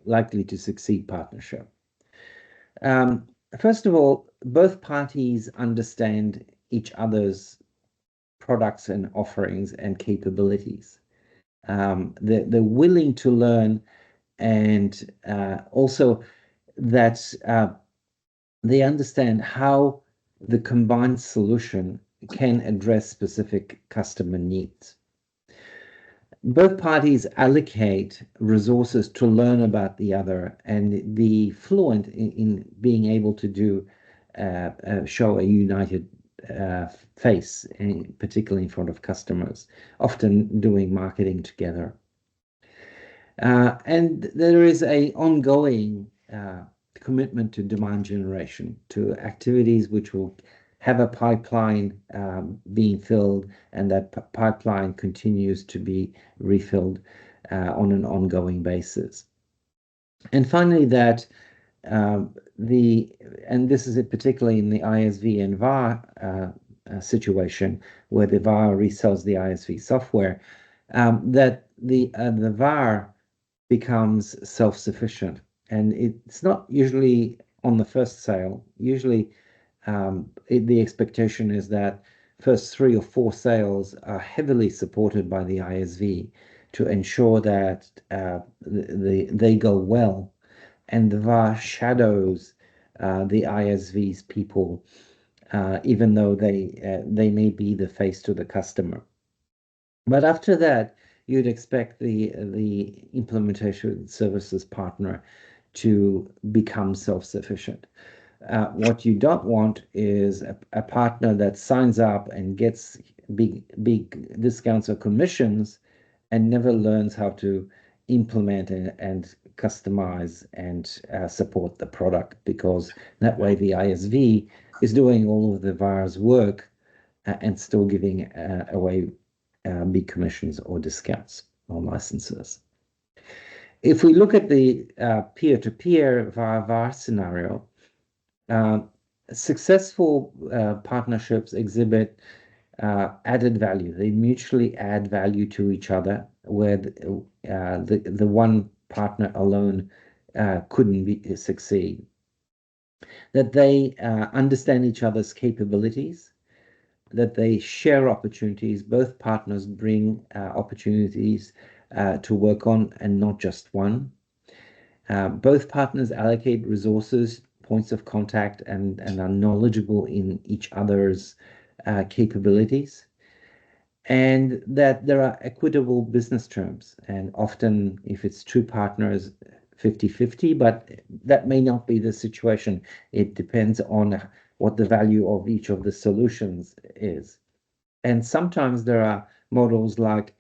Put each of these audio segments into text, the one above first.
likely to succeed partnership. First of all, both parties understand each other's products and offerings and capabilities. They're willing to learn, and also that they understand how the combined solution can address specific customer needs. Both parties allocate resources to learn about the other and be fluent in being able to do show a united face, particularly in front of customers, often doing marketing together. And there is an ongoing commitment to demand generation, to activities which will have a pipeline being filled, and that pipeline continues to be refilled on an ongoing basis. And finally, that and this is particularly in the ISV and VAR situation, where the VAR resells the ISV software, that the VAR becomes self-sufficient, and it's not usually on the first sale. Usually the expectation is that first 3 or 4 sales are heavily supported by the ISV to ensure that they go well, and the VAR shadows the ISV's people, even though they may be the face to the customer. But after that, you'd expect the implementation services partner to become self-sufficient. What you don't want is a partner that signs up and gets big discounts or commissions and never learns how to implement and customize and support the product, because that way the ISV is doing all of the VAR's work and still giving away big commissions or discounts on licenses. If we look at the peer-to-peer VAR scenario, successful partnerships exhibit added value. They mutually add value to each other, where the one partner alone couldn't succeed. That they understand each other's capabilities, that they share opportunities. Both partners bring opportunities to work on, and not just one. Both partners allocate resources, points of contact, and are knowledgeable in each other's capabilities, and that there are equitable business terms. And often, if it's 2 partners, 50-50, but that may not be the situation. It depends on what the value of each of the solutions is. And sometimes there are models like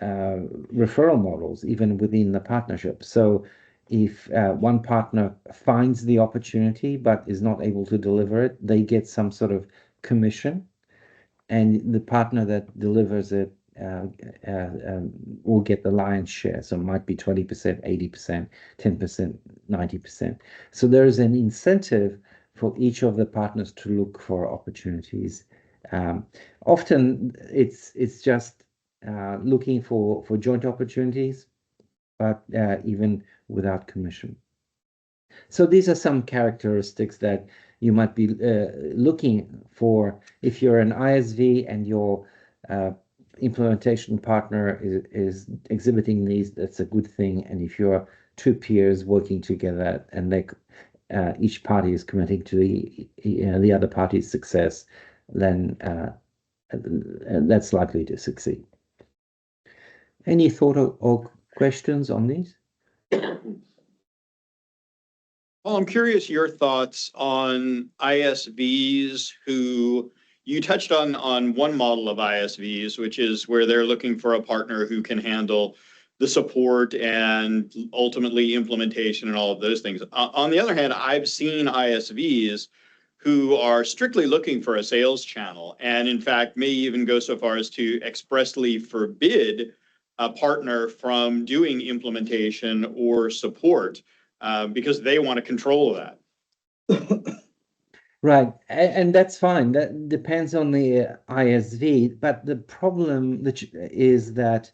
referral models, even within the partnership. So if one partner finds the opportunity but is not able to deliver it, they get some sort of commission, and the partner that delivers it will get the lion's share. So it might be 20%, 80%, 10%, 90%. So there is an incentive for each of the partners to look for opportunities. Often it's just looking for joint opportunities, but even without commission. So these are some characteristics that you might be looking for. If you're an ISV and your implementation partner is exhibiting these, that's a good thing. And if you're 2 peers working together and they each party is committing to the other party's success, then that's likely to succeed. Any thought or questions on these? Well, I'm curious your thoughts on ISVs who you touched on one model of ISVs, which is where they're looking for a partner who can handle the support and ultimately implementation and all of those things. On the other hand, I've seen ISVs who are strictly looking for a sales channel, and in fact may even go so far as to expressly forbid a partner from doing implementation or support because they want to control that. Right, and that's fine. That depends on the ISV, but the problem is that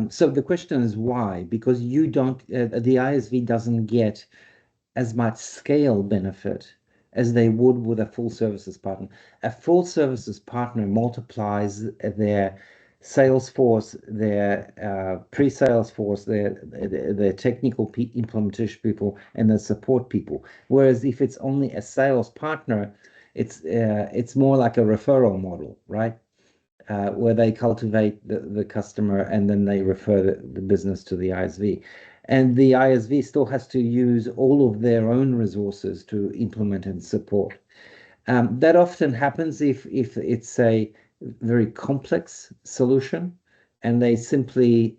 So the question is why? Because you don't, the ISV doesn't get as much scale benefit as they would with a full services partner. A full services partner multiplies their sales force, their pre-sales force, their technical implementation people, and the support people. Whereas if it's only a sales partner, it's more like a referral model, right? Where they cultivate the customer and then they refer the business to the ISV. And the ISV still has to use all of their own resources to implement and support. That often happens if it's a very complex solution and they simply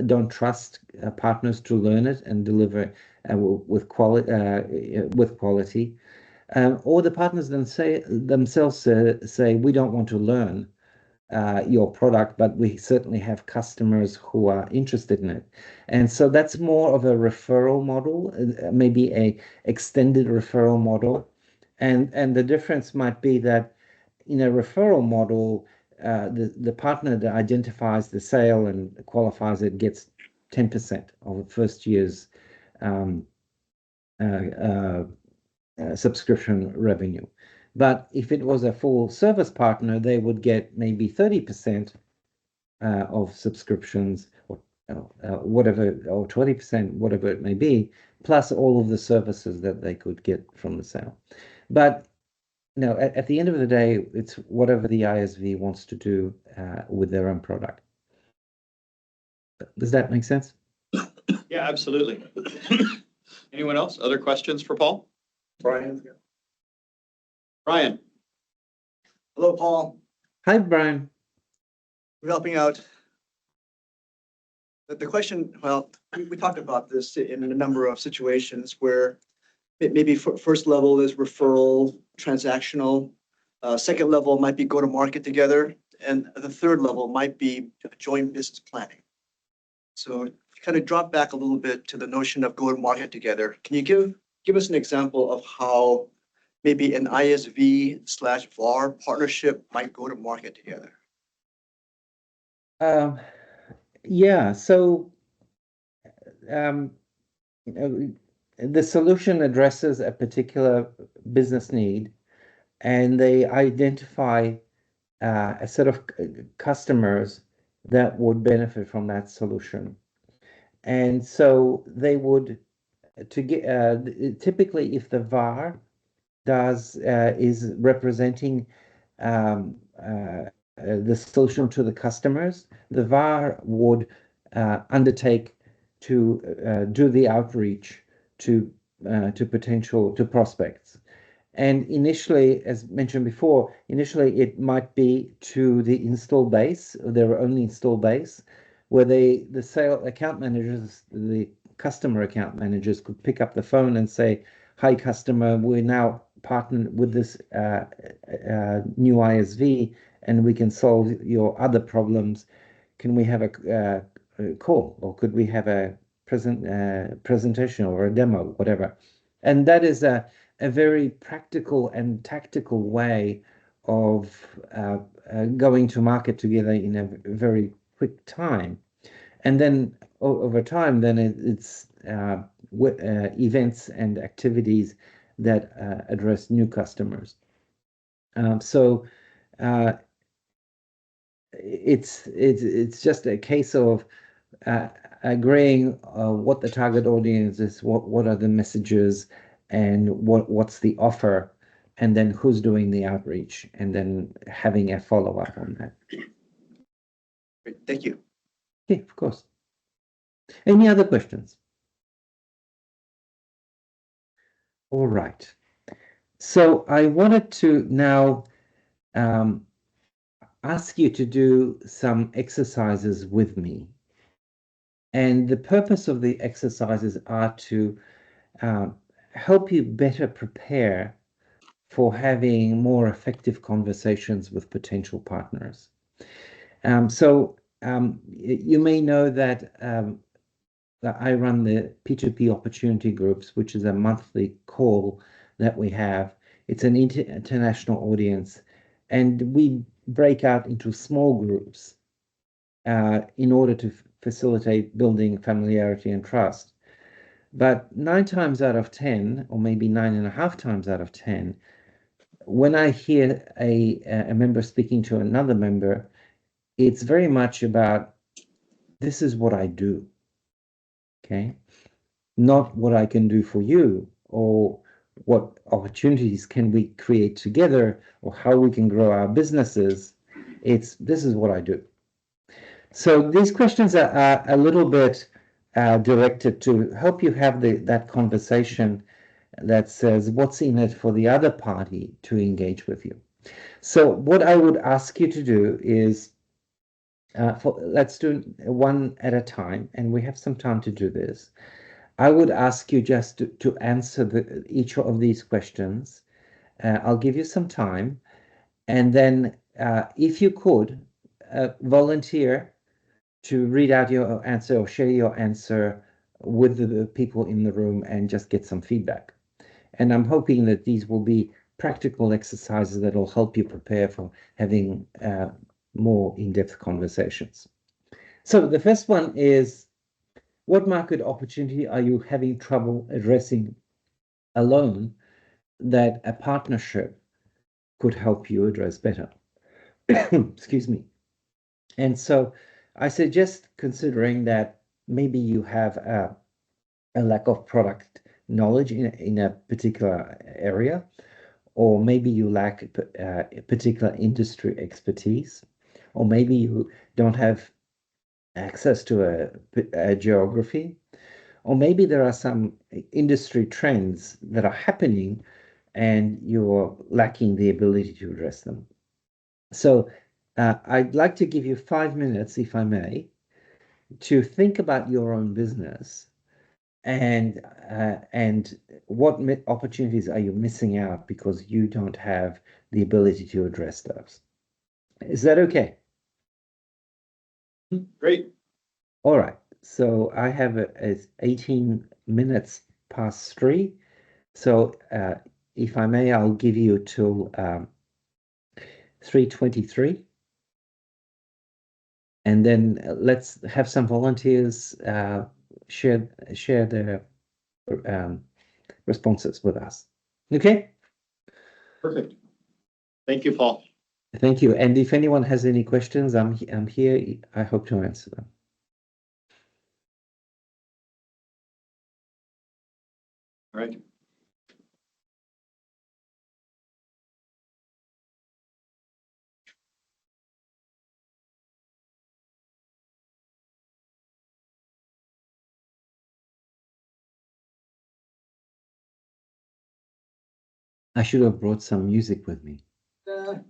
don't trust partners to learn it and deliver with quality. Or the partners then themselves say, we don't want to learn your product, but we certainly have customers who are interested in it. And so that's more of a referral model, maybe a extended referral model. And the difference might be that in a referral model, the partner that identifies the sale and qualifies it gets 10% of the first year's um, subscription revenue. But if it was a full service partner, they would get maybe 30% of subscriptions or whatever, or 20%, whatever it may be, plus all of the services that they could get from the sale. But at the end of the day, it's whatever the ISV wants to do with their own product. Does that make sense? Yeah, absolutely. Anyone else? Other questions for Paul? Brian. Brian. Hello, Paul. Hi, Brian. We're helping out. The question, well, we talked about this in a number of situations where maybe first level is referral, transactional. Second level might be go to market together. And the third level might be joint business planning. So kind of drop back a little bit to the notion of go to market together. Can you give us an example of how maybe an ISV/VAR partnership might go to market together? Yeah, so the solution addresses a particular business need, and they identify a set of customers that would benefit from that solution. And so they would typically, if the VAR is representing the solution to the customers, the VAR would undertake to do the outreach to prospects. And initially, as mentioned before, it might be to the install base, their only install base, where the sale account managers, the customer account managers could pick up the phone and say, hi, customer, we're now partnered with this new ISV, and we can solve your other problems. Can we have a call, or could we have a presentation or a demo, whatever? And that is a very practical and tactical way of going to market together in a very quick time. And then over time, then it's events and activities that address new customers. So it's just a case of agreeing what the target audience is, what are the messages, and what's the offer, and then who's doing the outreach, and then having a follow-up on that. Great, thank you. Yeah, of course. Any other questions? All right. So I wanted to now ask you to do some exercises with me. And the purpose of the exercises are to help you better prepare for having more effective conversations with potential partners. You may know that I run the P2P opportunity groups, which is a monthly call that we have. It's an international audience, and we break out into small groups in order facilitate building familiarity and trust. But 9 times out of 10, or maybe 9.5 times out of 10, when I hear a member speaking to another member, it's very much about, this is what I do, okay? Not what I can do for you, or what opportunities can we create together, or how we can grow our businesses. It's, this is what I do. So these questions are a little bit directed to help you have that conversation that says, what's in it for the other party to engage with you? So what I would ask you to do is, let's do one at a time, and we have some time to do this. I would ask you just to answer each of these questions. I'll give you some time, and then if you could volunteer to read out your answer or share your answer with the people in the room and just get some feedback. And I'm hoping that these will be practical exercises that will help you prepare for having more in-depth conversations. So the first one is, what market opportunity are you having trouble addressing alone that a partnership could help you address better? Excuse me. And so I suggest considering that maybe you have a lack of product knowledge in a particular area, or maybe you lack particular industry expertise, or maybe you don't have access to a geography, or maybe there are some industry trends that are happening and you're lacking the ability to address them. So I'd like to give you 5 minutes, if I may, to think about your own business and what opportunities are you missing out because you don't have the ability to address those. Is that okay? Great. All right. So I have it's 18 minutes past 3. So if I may, I'll give you till 3:23. And then let's have some volunteers share their responses with us. Okay? Perfect. Thank you, Paul. Thank you. And if anyone has any questions, I'm here. I hope to answer them. All right. I should have brought some music with me. Or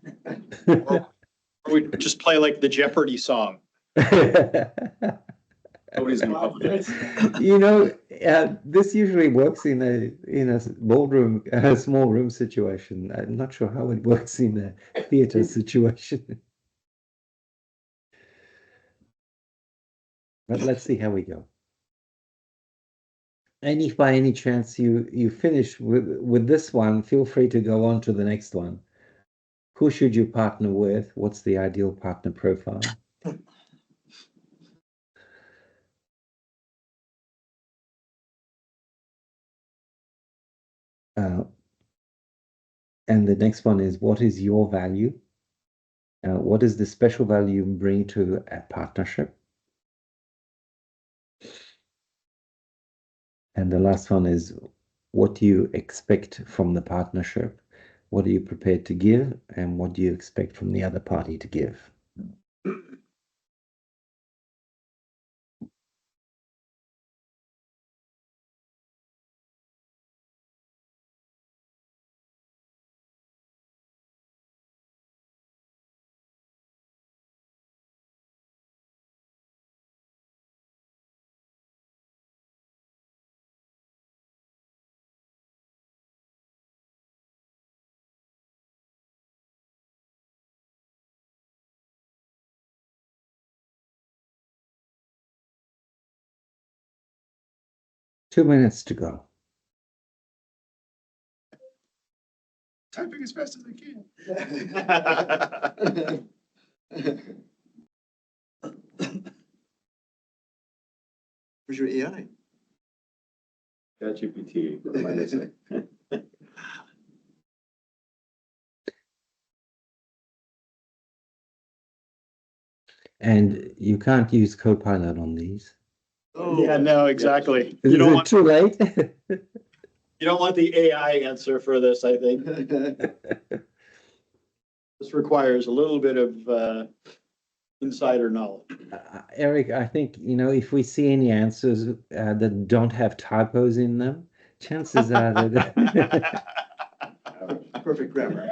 we just play like the Jeopardy song. Nobody's gonna cover this. You know, this usually works in a ballroom, a small room situation. I'm not sure how it works in a theater situation. But let's see how we go. And if by any chance you finish with this one, feel free to go on to the next one. Who should you partner with? What's the ideal partner profile? And the next one is, what is your value? What is the special value you bring to a partnership? And the last one is, what do you expect from the partnership? What are you prepared to give? And what do you expect from the other party to give? Two minutes to go. Typing as fast as I can. Where's your AI? ChatGPT. And you can't use Copilot on these. Oh, Yeah, no, exactly. Is You don't it want, too late? you don't want the AI answer for this, I think. This requires a little bit of insider knowledge. Eric, I think, if we see any answers that don't have typos in them, chances are that Perfect grammar.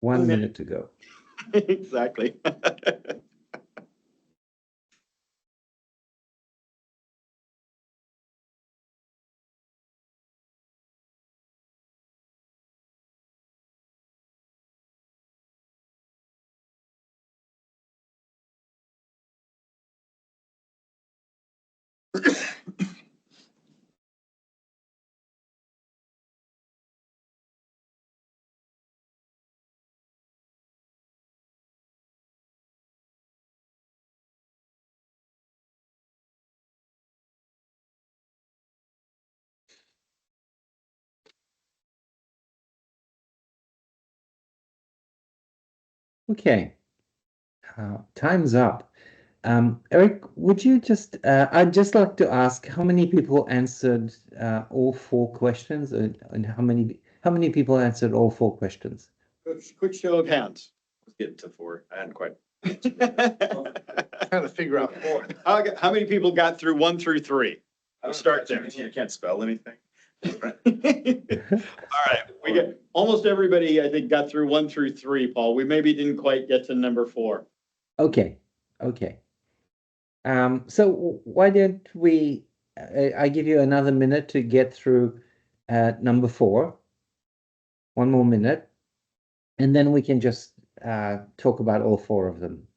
1 minute to go. Exactly. Okay, time's up. Eric, would you I'd just like to ask how many people answered all 4 questions, and how many people answered all 4 questions? Quick show of hands. Let's get to 4. I hadn't quite. Trying to figure out more. How many people got through 1 through 3? We'll start there. I can't spell anything. All right, we get almost everybody, I think, got through 1 through 3, Paul. We maybe didn't quite get to number 4. Okay. So why don't we, I give you another minute to get through number 4. 1 more minute, and then we can just talk about all 4 of them.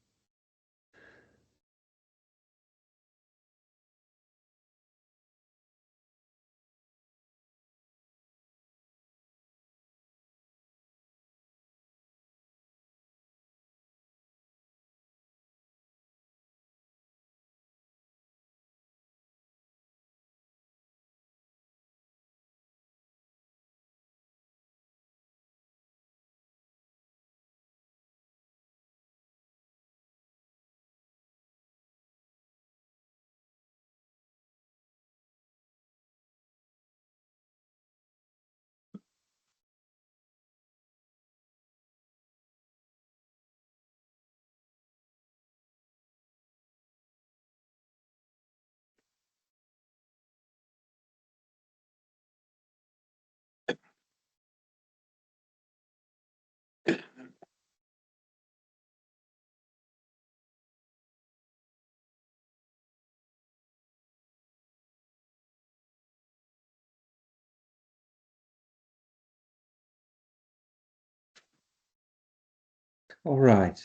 All right.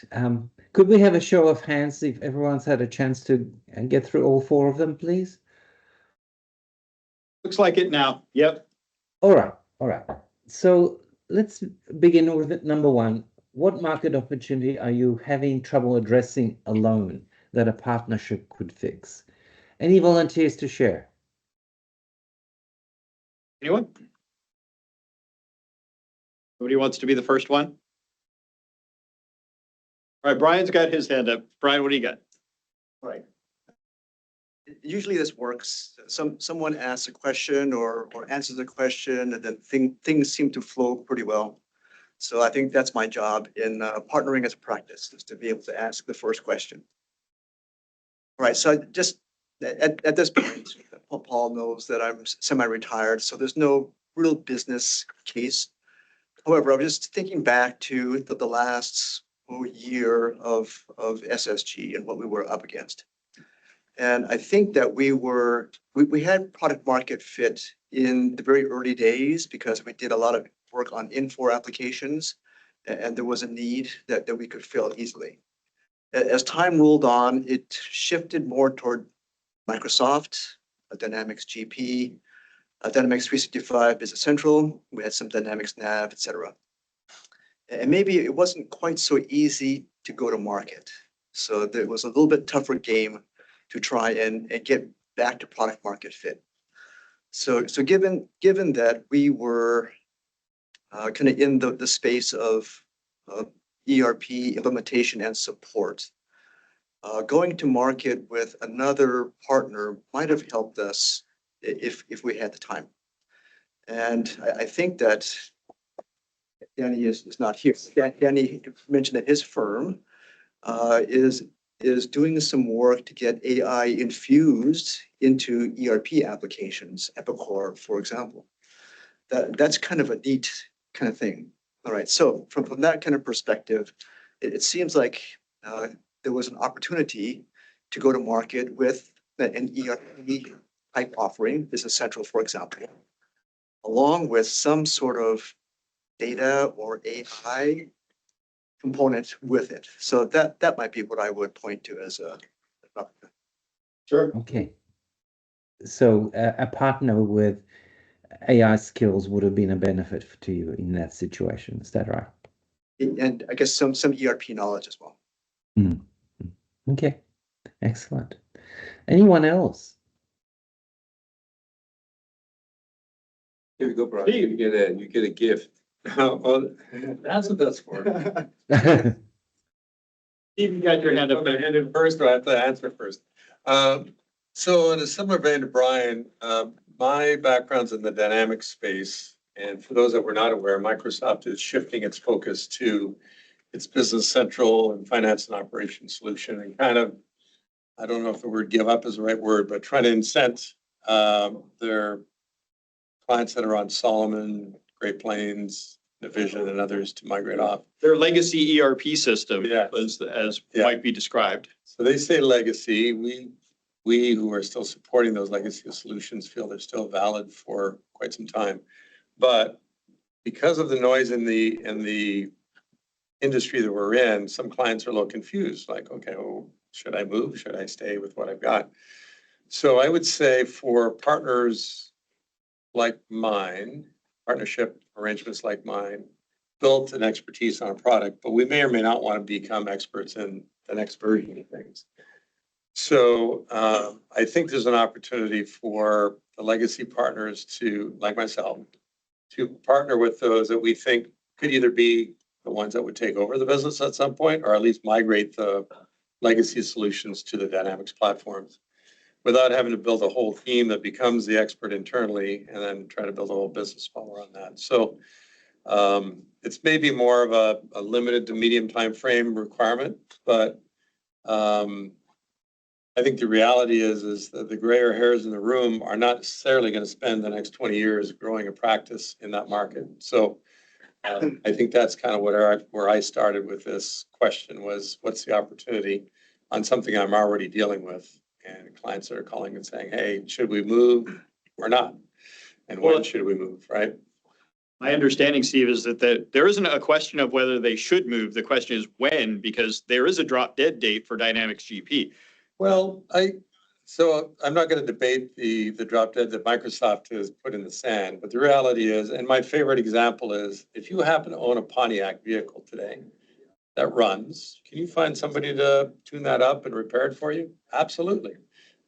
Could we have a show of hands if everyone's had a chance to get through all 4 of them, please? Looks like it now. Yep. All right. So let's begin with number 1. What market opportunity are you having trouble addressing alone that a partnership could fix? Any volunteers to share? Anyone? Nobody wants to be the first one? All right, Brian's got his hand up. Brian, what do you got? Right. Usually this works. Someone asks a question or answers a question, and then things seem to flow pretty well. So I think that's my job in partnering as a practice, is to be able to ask the first question. All right, so just at this point, Paul knows that I'm semi-retired, so there's no real business case. However, I was just thinking back to the last year of SSG and what we were up against. And I think that we had product market fit in the very early days because we did a lot of work on Infor applications, and there was a need that we could fill easily. As time rolled on, it shifted more toward Microsoft, Dynamics GP, Dynamics 365 Business Central. We had some Dynamics Nav, etc. And maybe it wasn't quite so easy to go to market. So there was a little bit tougher game to try and get back to product market fit. So given that we were kind of in the space of ERP implementation and support, going to market with another partner might have helped us if we had the time. And I think that Danny is not here. Danny mentioned that his firm is doing some work to get AI infused into ERP applications, Epicor, for example. That's kind of a neat kind of thing. All right, so from that kind of perspective, it seems like there was an opportunity to go to market with an ERP type offering, Business Central, for example, along with some sort of data or AI component with it. So that might be what I would point to as a. Sure. Okay. So a partner with AI skills would have been a benefit to you in that situation. Is that right? And I guess some ERP knowledge as well. Mm. Okay, excellent. Anyone else? Here you go, Brian. You get a gift. Well, that's what that's for. Steve, you got your hand up I'm there. gonna hand it first, or I have to answer first. So in a similar vein to Brian, my background's in the dynamics space. And for those that were not aware, Microsoft is shifting its focus to its Business Central and finance and operations solution, and kind of, I don't know if the word give up is the right word, but try to incent their clients that are on Solomon, Great Plains, Division, and others to migrate off. Their legacy ERP system, Yeah. as Yeah. might be described. So they say legacy. We who are still supporting those legacy solutions feel they're still valid for quite some time. But because of the noise in the industry that we're in, some clients are a little confused, like, okay, well, should I move? Should I stay with what I've got? So I would say for partners like mine, partnership arrangements like mine, built an expertise on a product, but we may or may not want to become experts in the next version of things. So I think there's an opportunity for the legacy partners to, like myself, to partner with those that we think could either be the ones that would take over the business at some point, or at least migrate the legacy solutions to the Dynamics platforms without having to build a whole team that becomes the expert internally and then try to build a whole business model around that. So it's maybe more of a limited to medium time frame requirement, but I think the reality is that the grayer hairs in the room are not necessarily going to spend the next 20 years growing a practice in that market. So I think that's kind of where I started with this question was, what's the opportunity on something I'm already dealing with, and clients that are calling and saying, hey, should we move or not? And when should we move, right? My understanding, Steve, is that there isn't a question of whether they should move. The question is when, because there is a drop dead date for Dynamics GP. Well, so I'm not going to debate the drop dead that Microsoft has put in the sand, but the reality is, and my favorite example is, if you happen to own a Pontiac vehicle today that runs, can you find somebody to tune that up and repair it for you? Absolutely.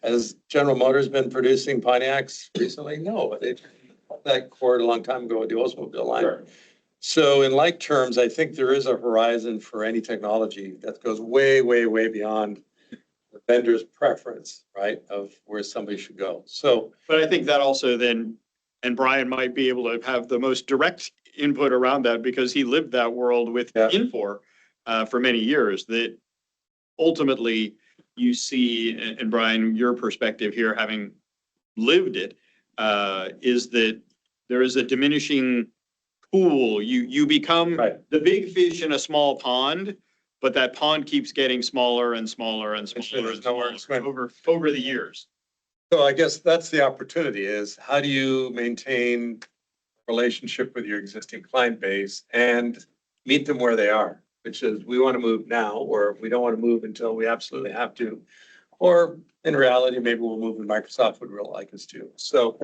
Has General Motors been producing Pontiacs recently? No, they cut that cord a long time ago with the Oldsmobile line. Sure. So in like terms, I think there is a horizon for any technology that goes way, way, way beyond the vendor's preference, right, of where somebody should go. So, but I think that also then, and Brian might be able to have the most direct input around that because he lived that world with Infor for many years, that ultimately you see, and Brian, your perspective here, having lived it, is that there is a diminishing pool. You become the big fish in a small pond, but that pond keeps getting smaller and smaller and smaller and smaller over the years. So I guess that's the opportunity, is how do you maintain a relationship with your existing client base and meet them where they are, which is we want to move now, or we don't want to move until we absolutely have to, or in reality, maybe we'll move when Microsoft would really like us to. So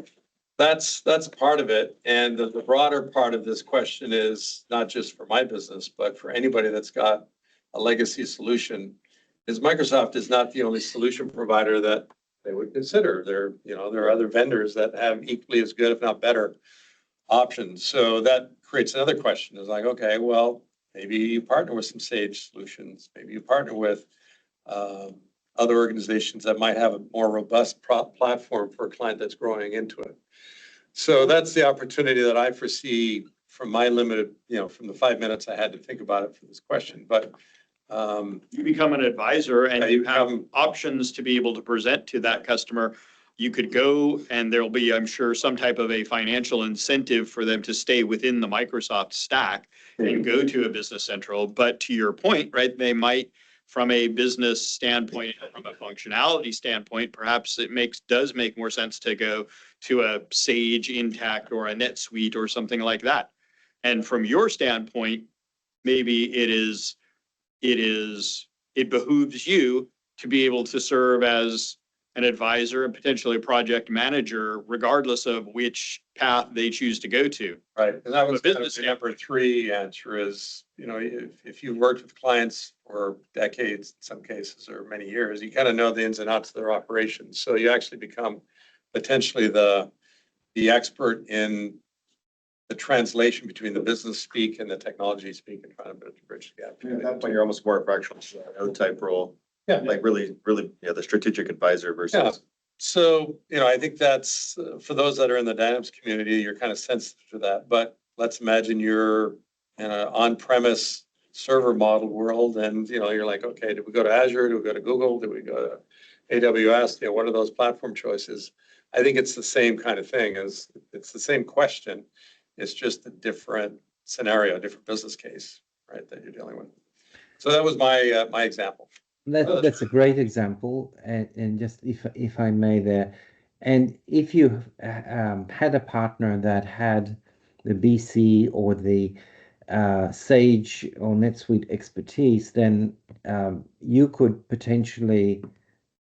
That's part of it. And the broader part of this question is not just for my business, but for anybody that's got a legacy solution, is Microsoft is not the only solution provider that they would consider. There are other vendors that have equally as good, if not better, options. So that creates another question. Is like, okay, well, maybe you partner with some Sage solutions. Maybe you partner with other organizations that might have a more robust platform for a client that's growing into it. So that's the opportunity that I foresee from my limited, from the 5 minutes I had to think about it for this question. But you become an advisor and Yeah, you you have become- options to be able to present to that customer. You could go and there'll be, I'm sure, some type of a financial incentive for them to stay within the Microsoft stack and go to a Business Central. But to your point, right, they might, from a business standpoint, from a functionality standpoint, perhaps it does make more sense to go to a Sage Intacct or a NetSuite or something like that. And from your standpoint, maybe it behooves you to be able to serve as an advisor and potentially a project manager, regardless of which path they choose to go to. Right, and that was From a kind of business the number 3 answer is, if you've worked with clients for decades, in some cases, or many years, you kind of know the ins and outs of their operations. So you actually become potentially the expert in the translation between the business speak and the technology speak and trying to bridge the gap. At that point, you're almost more fractional CIO type role. Yeah. Like really, the strategic advisor Yeah. versus. So, I think that's, for those that are in the Dynamics community, you're kind of sensitive to that. But let's imagine you're in an on-premise server model world and, you're like, okay, did we go to Azure? Do we go to Google? Do we go to AWS? What are those platform choices? I think it's the same kind of thing. It's the same question. It's just a different scenario, a different business case, right, that you're dealing with. So that was my my example. That's a great example, and just if I may there, and if you had a partner that had the BC or the Sage or NetSuite expertise, then you could potentially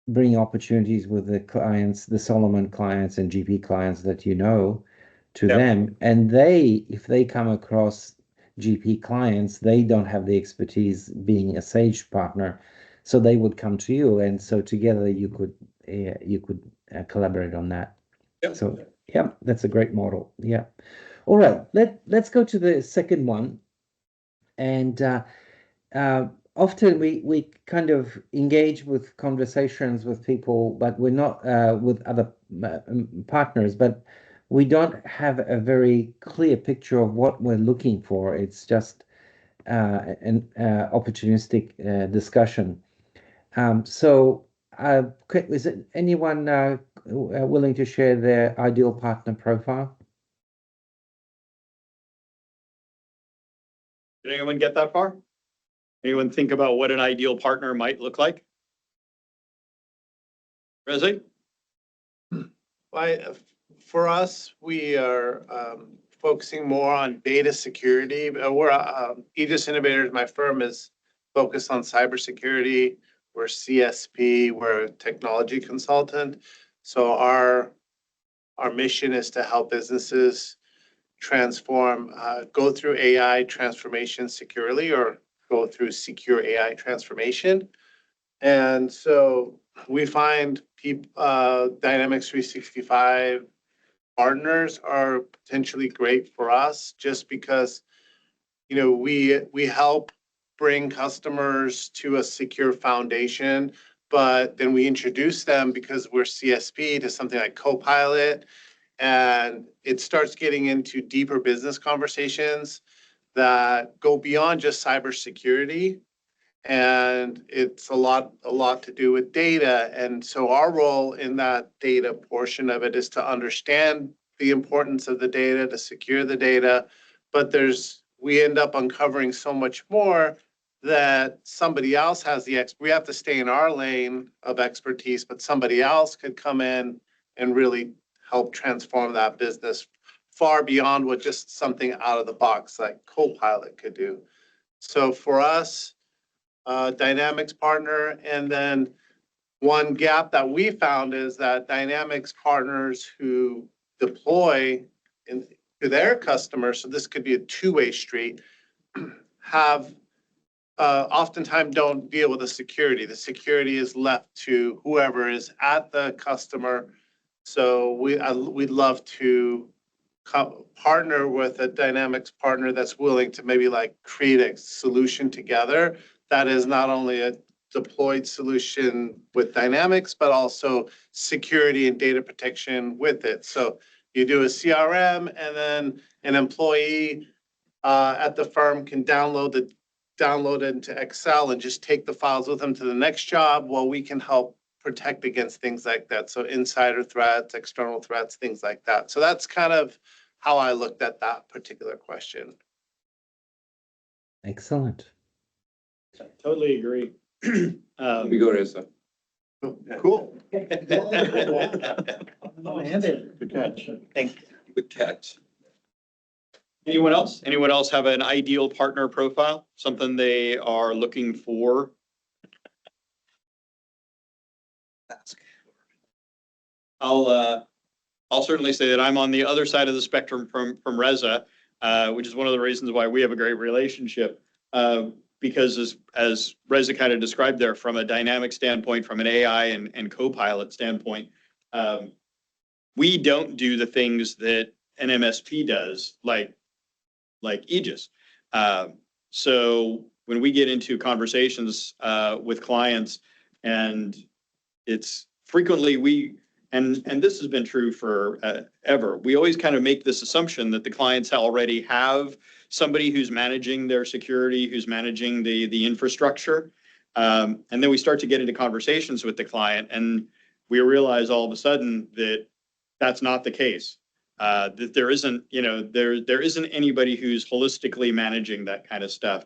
bring opportunities with the clients, the Solomon clients and GP clients that to Yep. them, and if they come across GP clients, they don't have the expertise being a Sage partner. So they would come to you, and so together you could collaborate on that. Yep. So yeah, that's a great model. Yeah. All right, let's go to the second one. And often we kind of engage with conversations with people, but we're not with other partners, but we don't have a very clear picture of what we're looking for. It's just an opportunistic discussion. So, is it anyone willing to share their ideal partner profile? Did anyone get that far? Anyone think about what an ideal partner might look like? Rezi? For us, we are focusing more on data security. We're Aegis Innovators, my firm is focused on cybersecurity. We're CSP, we're a technology consultant. So our mission is to help businesses transform, go through AI transformation securely or go through secure AI transformation. And so we find Dynamics 365 partners are potentially great for us just because, we help bring customers to a secure foundation, but then we introduce them because we're CSP to something like Copilot, and it starts getting into deeper business conversations that go beyond just cybersecurity. And it's a lot to do with data. And so our role in that data portion of it is to understand the importance of the data, to secure the data. But we end up uncovering so much more that somebody else has we have to stay in our lane of expertise, but somebody else could come in and really help transform that business far beyond what just something out of the box like Copilot could do. So for us, Dynamics partner, and then one gap that we found is that Dynamics partners who deploy to their customers, so this could be a two-way street, have oftentimes don't deal with the security. The security is left to whoever is at the customer. So we'd love to partner with a Dynamics partner that's willing to maybe like create a solution together that is not only a deployed solution with Dynamics, but also security and data protection with it. So you do a CRM, and then an employee at the firm can download it into Excel and just take the files with them to the next job, while we can help protect against things like that. So insider threats, external threats, things like that. So that's kind of how I looked at that particular question. Excellent. Totally agree. We go to Cool. Good catch. Thank you. Good catch. Anyone else? Anyone else have an ideal partner profile? Something they are looking for? I'll certainly say that I'm on the other side of the spectrum from Reza, which is one of the reasons why we have a great relationship. Because as Reza kind of described there, from a dynamic standpoint, from an AI and Copilot standpoint, we don't do the things that an MSP does, like Aegis. So when we get into conversations with clients, and it's frequently and this has been true for ever, we always kind of make this assumption that the clients already have somebody who's managing their security, who's managing the infrastructure. And then we start to get into conversations with the client, and we realize all of a sudden that that's not the case. That there isn't, there isn't anybody who's holistically managing that kind of stuff.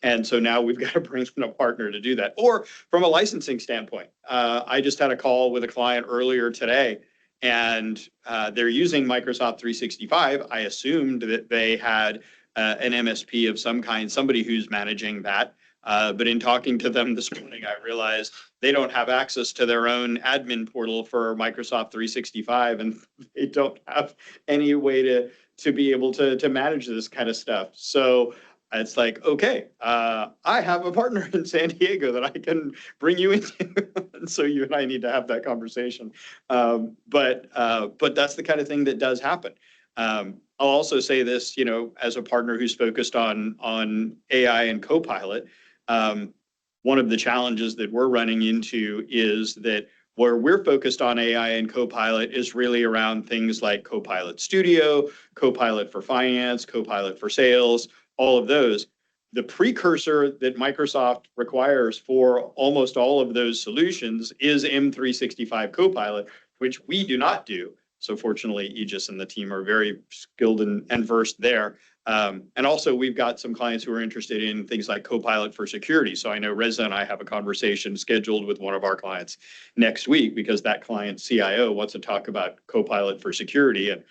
And so now we've got to bring in a partner to do that. Or from a licensing standpoint, I just had a call with a client earlier today, and they're using Microsoft 365. I assumed that they had an MSP of some kind, somebody who's managing that. But in talking to them this morning, I realized they don't have access to their own admin portal for Microsoft 365, and they don't have any way to be able to manage this kind of stuff. So it's like, okay, I have a partner in San Diego that I can bring you into. And so you and I need to have that conversation. But that's the kind of thing that does happen. I'll also say this, as a partner who's focused on AI and Copilot, one of the challenges that we're running into is that where we're focused on AI and Copilot is really around things like Copilot Studio, Copilot for Finance, Copilot for Sales, all of those. The precursor that Microsoft requires for almost all of those solutions is M365 Copilot, which we do not do. So fortunately, Aegis and the team are very skilled and versed there. And also, we've got some clients who are interested in things like Copilot for security. So I know Reza and I have a conversation scheduled with one of our clients next week, because that client CIO wants to talk about Copilot for security. And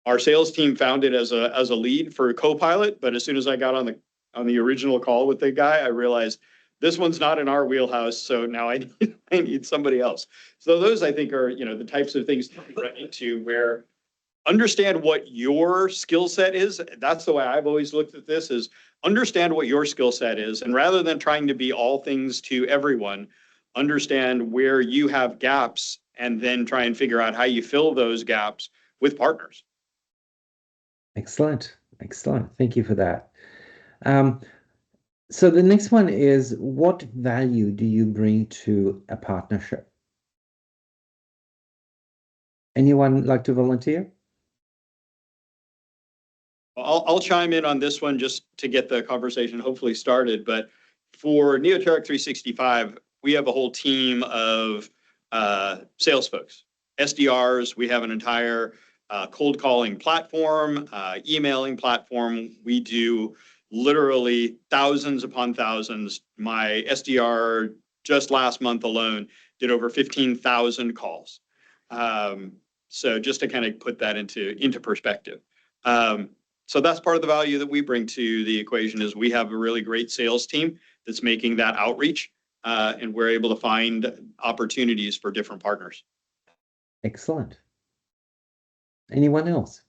our sales team found it as a lead for Copilot, but as soon as I got on the original call with the guy, I realized this one's not in our wheelhouse. So now I need somebody else. So those, I think, are the types of things that we run into, where understand what your skill set is. That's the way I've always looked at this: is understand what your skill set is, and rather than trying to be all things to everyone, understand where you have gaps, and then try and figure out how you fill those gaps with partners. Excellent. Thank you for that. So the next one is, what value do you bring to a partnership? Anyone like to volunteer? I'll chime in on this one just to get the conversation hopefully started. But for Neoteric 365, we have a whole team of sales folks, SDRs. We have an entire cold calling platform, emailing platform. We do literally thousands upon thousands. My SDR just last month alone did over 15,000 calls. So just to kind of put that into perspective. So that's part of the value that we bring to the equation, is we have a really great sales team that's making that outreach, and we're able to find opportunities for different partners. Excellent. Anyone else?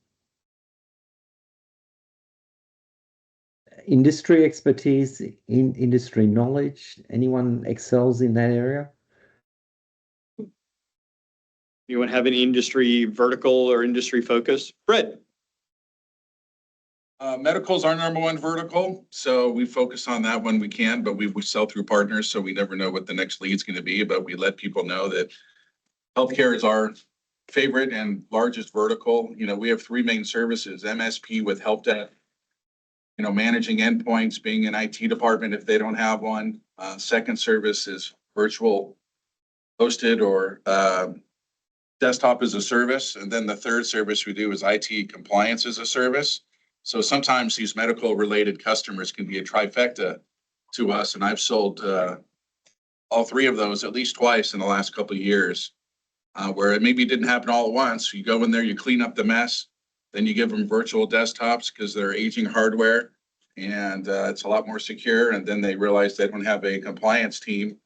Industry expertise, in industry knowledge. Anyone excels in that area? Anyone have an industry vertical or industry focus? Fred? Medical is our number one vertical, so we focus on that when we can, but we sell through partners, so we never know what the next lead's going to be, but we let people know that healthcare is our favorite and largest vertical. You know, we have three main services: MSP with help desk, you know, managing endpoints, being an IT department if they don't have one. Second service is virtual hosted or desktop as a service. And then the third service we do is IT compliance as a service. So sometimes these medical related customers can be a trifecta to us. And I've sold all three of those at least twice in the last couple of years, where it maybe didn't happen all at once. You go in there, you clean up the mess, then you give them virtual desktops because they're aging hardware and it's a lot more secure. And then they realize they don't have a compliance team,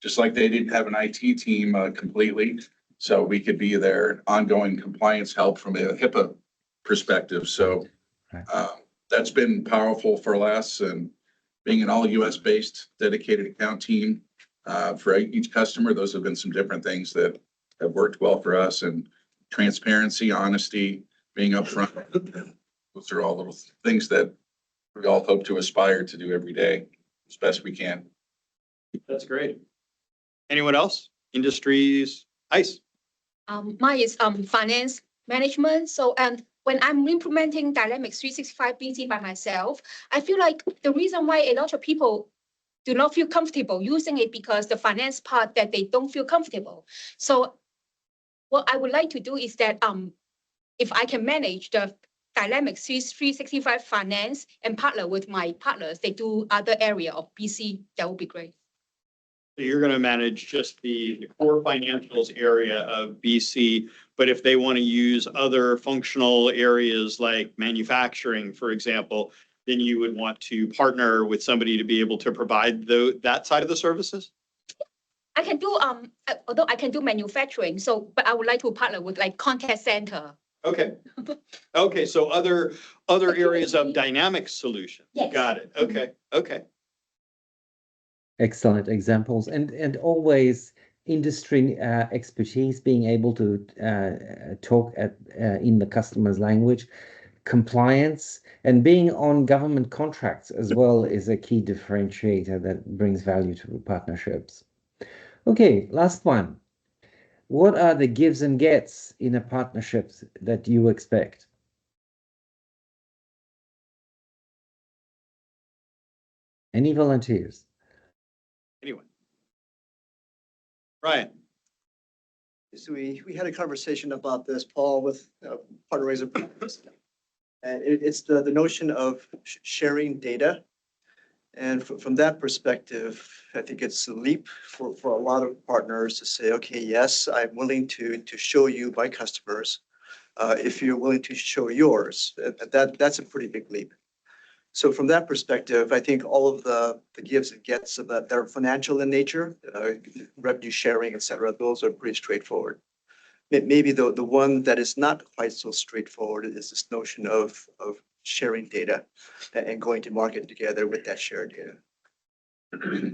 just like they didn't have an IT team completely. So we could be their ongoing compliance help from a HIPAA perspective. So that's been powerful for us, and being an all US based dedicated account team for each customer. Those have been some different things that have worked well for us, and transparency, honesty, being upfront. Those are all little things that we all hope to aspire to do every day as best we can. That's great. Anyone else? Industries? ICE? Mine is finance management. So, and when I'm implementing Dynamics 365 BC by myself, I feel like the reason why a lot of people do not feel comfortable using it because the finance part that they don't feel comfortable. So what I would like to do is that if I can manage the Dynamics 365 finance and partner with my partners, they do other area of BC, that would be great. So you're going to manage just the core financials area of BC, but if they want to use other functional areas like manufacturing, for example, then you would want to partner with somebody to be able to provide that side of the services? I can do, although I can do manufacturing, so, but I would like to partner with like contact center. Okay. Okay, so other areas of dynamic solutions. Yes. Got it. Okay, okay. Excellent examples, and always industry expertise, being able to talk in the customer's language, compliance, and being on government contracts as well is a key differentiator that brings value to partnerships. Okay, last one. What are the gives and gets in a partnership that you expect? Any volunteers? Anyone? Ryan? So we had a conversation about this, Paul, with partner raiser. And it's the notion of sharing data. And from that perspective, I think it's a leap for a lot of partners to say, okay, yes, I'm willing to show you my customers. If you're willing to show yours, that's a pretty big leap. So from that perspective, I think all of the gives and gets of that are financial in nature, revenue sharing, et cetera, those are pretty straightforward. Maybe the one that is not quite so straightforward is this notion of sharing data and going to market together with that shared data.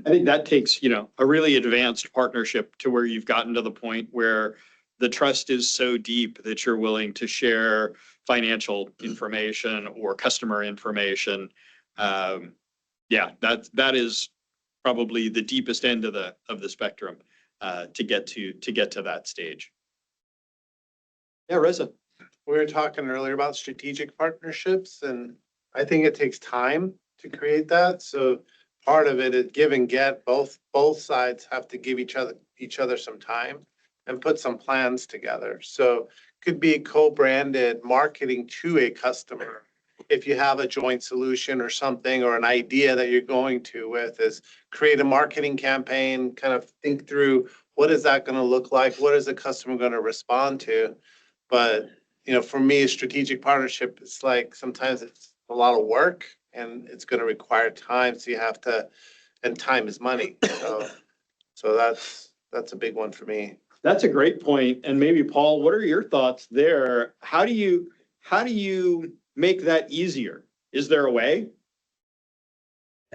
I think that takes, a really advanced partnership to where you've gotten to the point where the trust is so deep that you're willing to share financial information or customer information. Yeah, that is probably the deepest end of the spectrum to get to that stage. Yeah, Reza. We were talking earlier about strategic partnerships, and I think it takes time to create that. So part of it is give and get. Both sides have to give each other some time and put some plans together. So could be co-branded marketing to a customer. If you have a joint solution or something, or an idea that you're going to with, is create a marketing campaign, kind of think through what is that going to look like? What is the customer going to respond to? But, for me, a strategic partnership, it's like sometimes it's a lot of work and it's going to require time. So you have to, and time is money. So that's a big one for me. That's a great point. And maybe Paul, what are your thoughts there? How do you make that easier? Is there a way?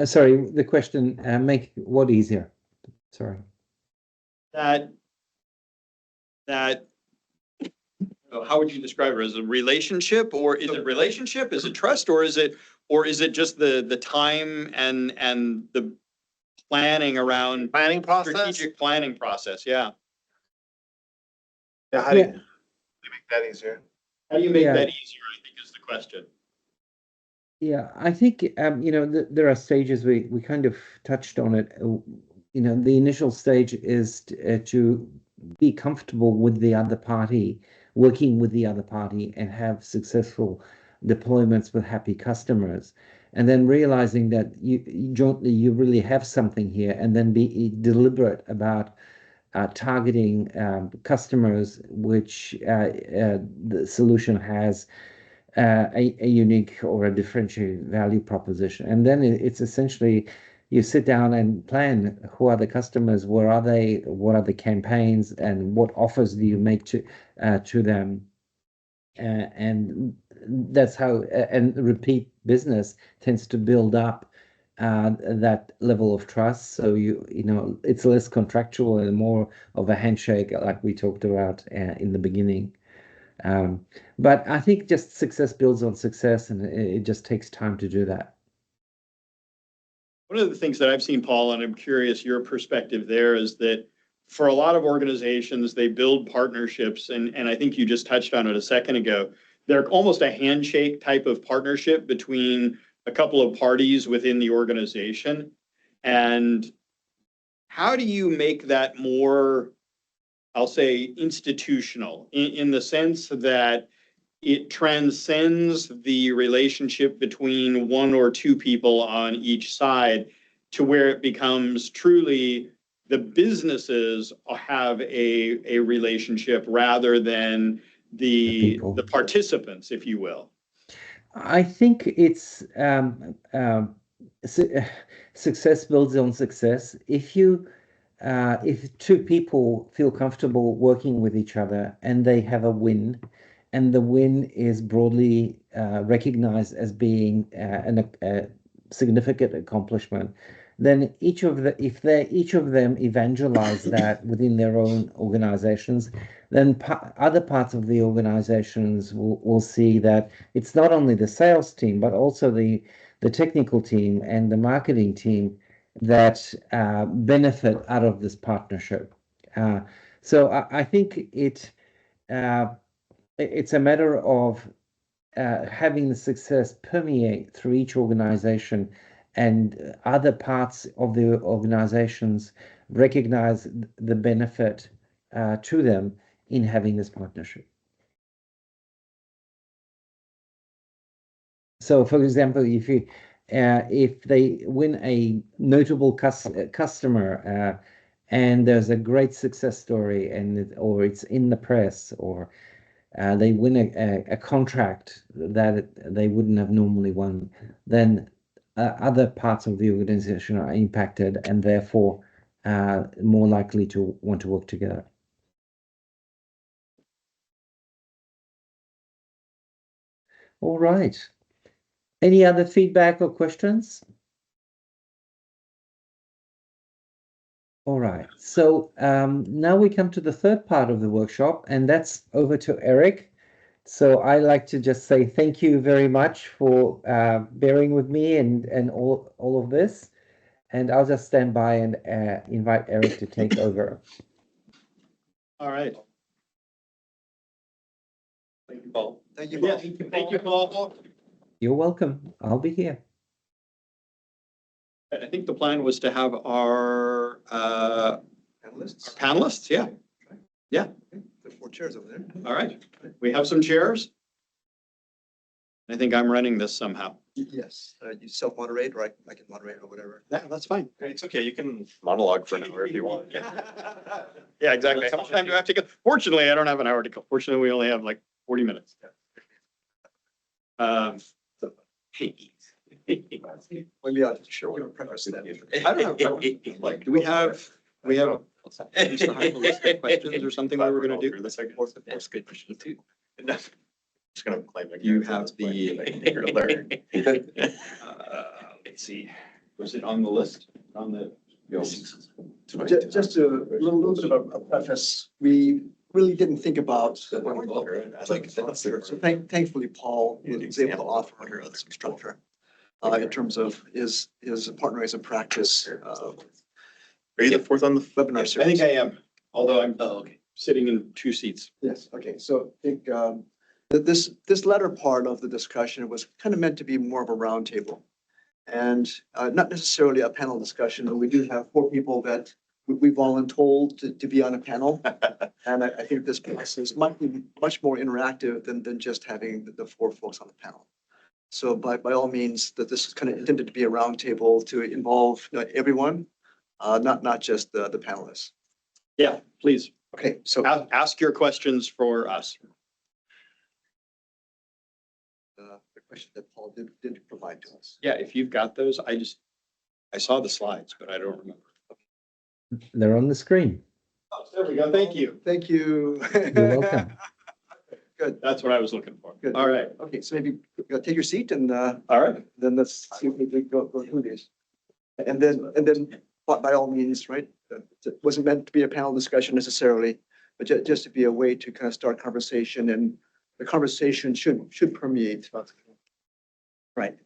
Sorry, the question, make what easier? Sorry. That how would you describe it? As a relationship, or is it relationship? Is it trust, or is it just the time and the planning around Planning process? strategic planning process? Yeah. Yeah, how do Yeah. you make that easier? How do you make Yeah. that easier, I think is the question. Yeah, I think there are stages we kind of touched on it. The initial stage is to be comfortable with the other party, working with the other party, and have successful deployments with happy customers, and then realizing that you jointly you really have something here, and then be deliberate about targeting customers which the solution has a unique or a differentiated value proposition. And then it's essentially you sit down and plan who are the customers, where are they, what are the campaigns, and what offers do you make to them. And that's how and repeat business tends to build up that level of trust. So it's less contractual and more of a handshake, like we talked about in the beginning. But I think just success builds on success, and it just takes time to do that. One of the things that I've seen, Paul, and I'm curious your perspective there, is that for a lot of organizations, they build partnerships, and I think you just touched on it a second ago. They're almost a handshake type of partnership between a couple of parties within the organization. And how do you make that more, I'll say, institutional, in the sense that it transcends the relationship between one or two people on each side to where it becomes truly the businesses have a relationship rather than the participants, if you will? I think it's success builds on success. If two people feel comfortable working with each other and they have a win, and the win is broadly recognized as being a significant accomplishment, then each of them evangelize that within their own organizations, then other parts of the organizations will see that it's not only the sales team, but also the technical team and the marketing team that benefit out of this partnership. So I think it's a matter of having the success permeate through each organization, and other parts of the organizations recognize the benefit to them in having this partnership. So, for example, if they win a notable customer and there's a great success story, or it's in the press, or they win a contract that they wouldn't have normally won, then other parts of the organization are impacted, and therefore more likely to want to work together. All right. Any other feedback or questions? All right. So now we come to the third part of the workshop, and that's over to Eric. So I like to just say thank you very much for bearing with me and all of this. And I'll just stand by and invite Eric to take over. All right. Thank you, Paul. Thank you, Yeah, Paul. thank you, Paul. You're welcome. I'll be here. I think the plan was to have our Panelists. panelists. Yeah. Yeah. There's 4 chairs over there. All right. We have some chairs. I think I'm running this somehow. Yes, you self-moderate, or I can moderate or whatever. Yeah, that's fine. It's okay, you can monologue for an hour if you want. Yeah, exactly. How much time do I have to go? Fortunately, I don't have an hour to go. Fortunately, we only have like 40 minutes. Maybe I'll just show you a preface then. I don't have, like, do we have Questions or something we were gonna do? That's a good question too. Just gonna claim it. You have the. Let's see, was it on the list, on the? Just a little bit of a preface, we really didn't think about. So thankfully, Paul is able to offer some structure in terms of his partnering as a practice. Are you the fourth on the? Webinar I series. think I am, although I'm Okay. sitting in 2 seats. Yes, okay, so I think that this latter part of the discussion was kind of meant to be more of a roundtable. And not necessarily a panel discussion, but we do have 4 people that we've voluntold to be on a panel. And I think this process might be much more interactive than just having the 4 folks on the panel. So by all means, that this is kind of intended to be a roundtable to involve everyone, not just the panelists. Yeah, please, Okay, so ask your questions for us. the question that Paul did provide to us. Yeah, if you've got those, I saw the slides, but I don't remember. They're on the screen. Oh, there we go, thank you. Thank you. You're welcome. Good. That's what I was looking for. Good. All right, Okay, so maybe take your seat and all right. then let's see if we can go through these. And then by all means, right, it wasn't meant to be a panel discussion necessarily, but just to be a way to kind of start conversation, and the conversation should permeate. Right.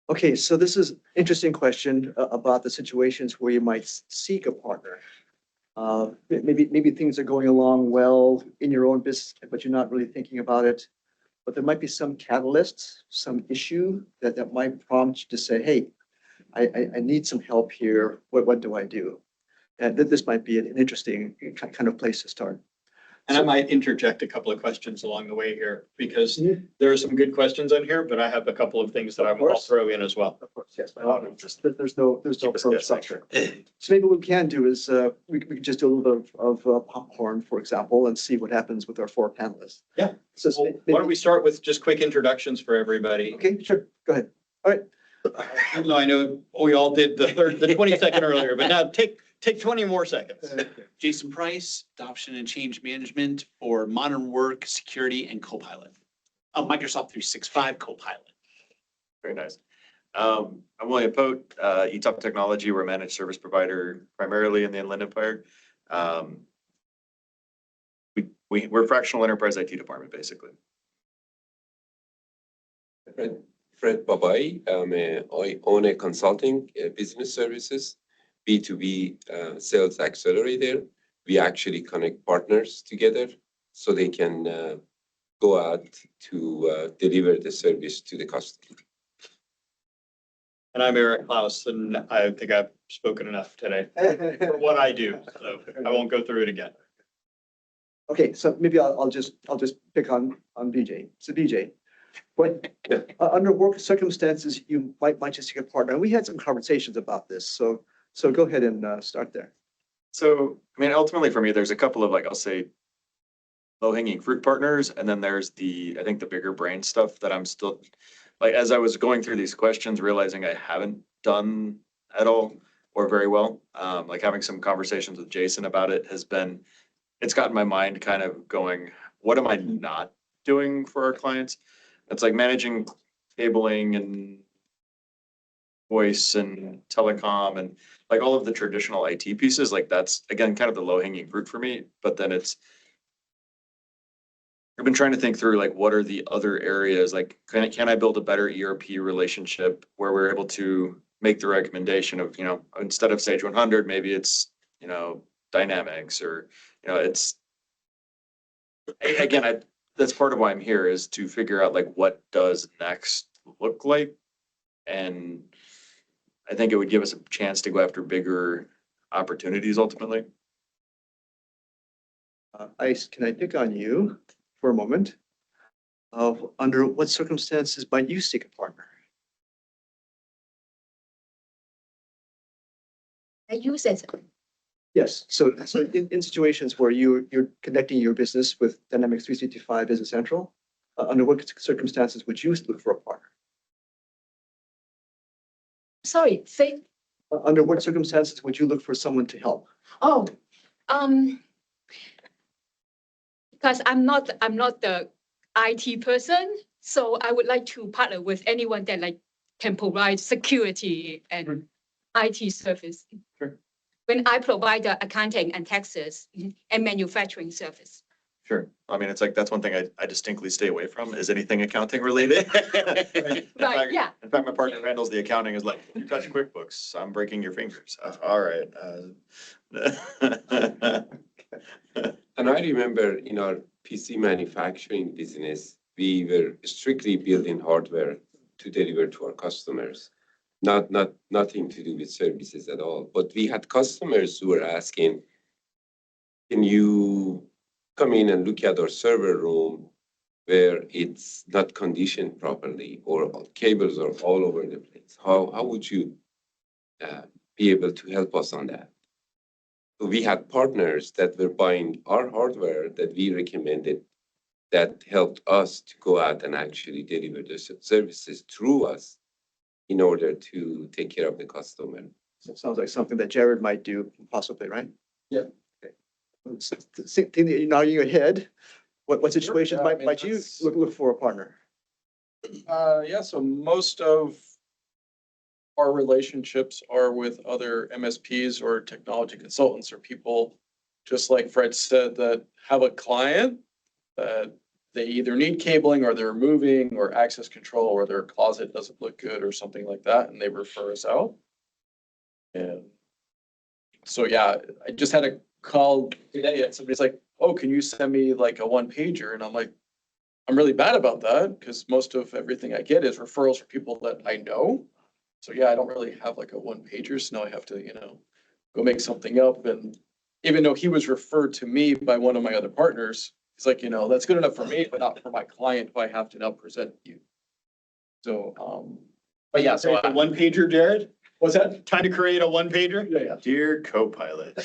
Okay, so this is interesting question about the situations where you might seek a partner. Maybe things are going along well in your own business, but you're not really thinking about it. But there might be some catalyst, some issue that might prompt you to say, hey, I need some help here. What do I do? And this might be an interesting kind of place to start. And I might interject a couple of questions along the way here, because there are some good questions on here, but I have a couple of things that I'll throw in as well. Of course, yes. There's no firm structure. So maybe what we can do is we can just do a little bit of popcorn, for example, and see what happens with our 4 panelists. Yeah. So Well, why don't we start with just quick introductions for everybody? Okay, sure. Go ahead. All right. Even though I know we all did the 22nd earlier, but now take 20 more seconds. Jason Price, Adoption and Change Management for Modern Work, Security, and Copilot. Microsoft 365 Copilot. Very nice. I'm William Pote, ETOP Technology. We're a managed service provider primarily in the Inland Empire. We're a fractional enterprise IT department, basically. Fred Babai, I own a consulting business services, B2B sales accelerator. We actually connect partners together so they can go out to deliver the service to the customer. And I'm Eric Klaus, and I think I've spoken enough today for what I do, so I won't go through it again. Okay, so maybe I'll just pick on BJ. So BJ, what under work circumstances you might just seek a partner. And we had some conversations about this, so go ahead and start there. So, I mean, ultimately for me, there's a couple of I'll say low-hanging fruit partners, and then there's I think the bigger brain stuff that I'm still, as I was going through these questions, realizing I haven't done at all or very well. Having some conversations with Jason about it it's gotten my mind kind of going, what am I not doing for our clients? It's managing cabling and voice and telecom and all of the traditional IT pieces. That's again kind of the low-hanging fruit for me. But then I've been trying to think through what are the other areas? Can I build a better ERP relationship where we're able to make the recommendation of, instead of Sage 100, maybe it's Dynamics, or it's again that's part of why I'm here, is to figure out what does next look like. And I think it would give us a chance to go after bigger opportunities ultimately. Ice, can I pick on you for a moment? Under what circumstances might you seek a partner? I use it. Yes, so in situations where you're connecting your business with Dynamics 365 Business Central, under what circumstances would you look for a partner? Sorry, say, Under what circumstances would you look for someone to help? oh, Because I'm not the IT person, so I would like to partner with anyone that like can provide security and IT service. Sure. When I provide the accounting and taxes and manufacturing service. Sure. I mean, it's like, that's one thing I distinctly stay away from is anything accounting related. Right, yeah. In fact, my partner who handles the accounting is like, you touch QuickBooks, I'm breaking your fingers. All right. And I remember in our PC manufacturing business, we were strictly building hardware to deliver to our customers. Nothing to do with services at all. But we had customers who were asking, can you come in and look at our server room where it's not conditioned properly or cables are all over the place? How would you be able to help us on that? So we had partners that were buying our hardware that we recommended that helped us to go out and actually deliver the services through us in order to take care of the customer. So it sounds like something that Jared might do possibly, right? Yeah. Okay. Thing that you're nodding your head, what situations Sure, I mean, might you that's- look for a partner? Yeah, so most of our relationships are with other MSPs or technology consultants or people, just like Fred said, that have a client that they either need cabling or they're moving or access control or their closet doesn't look good or something like that, and they refer us out. And so, yeah, I just had a call today and somebody's like, oh, can you send me like a one pager? And I'm like, I'm really bad about that because most of everything I get is referrals from people that I know. So yeah, I don't really have like a one pager. So now I have to, go make something up. And even though he was referred to me by one of my other partners, he's like, that's good enough for me, but not for my client who I have to now present you. So, but yeah, so A one pager, Jared? what's that? Time to create a one pager? Yeah. Dear co-pilot.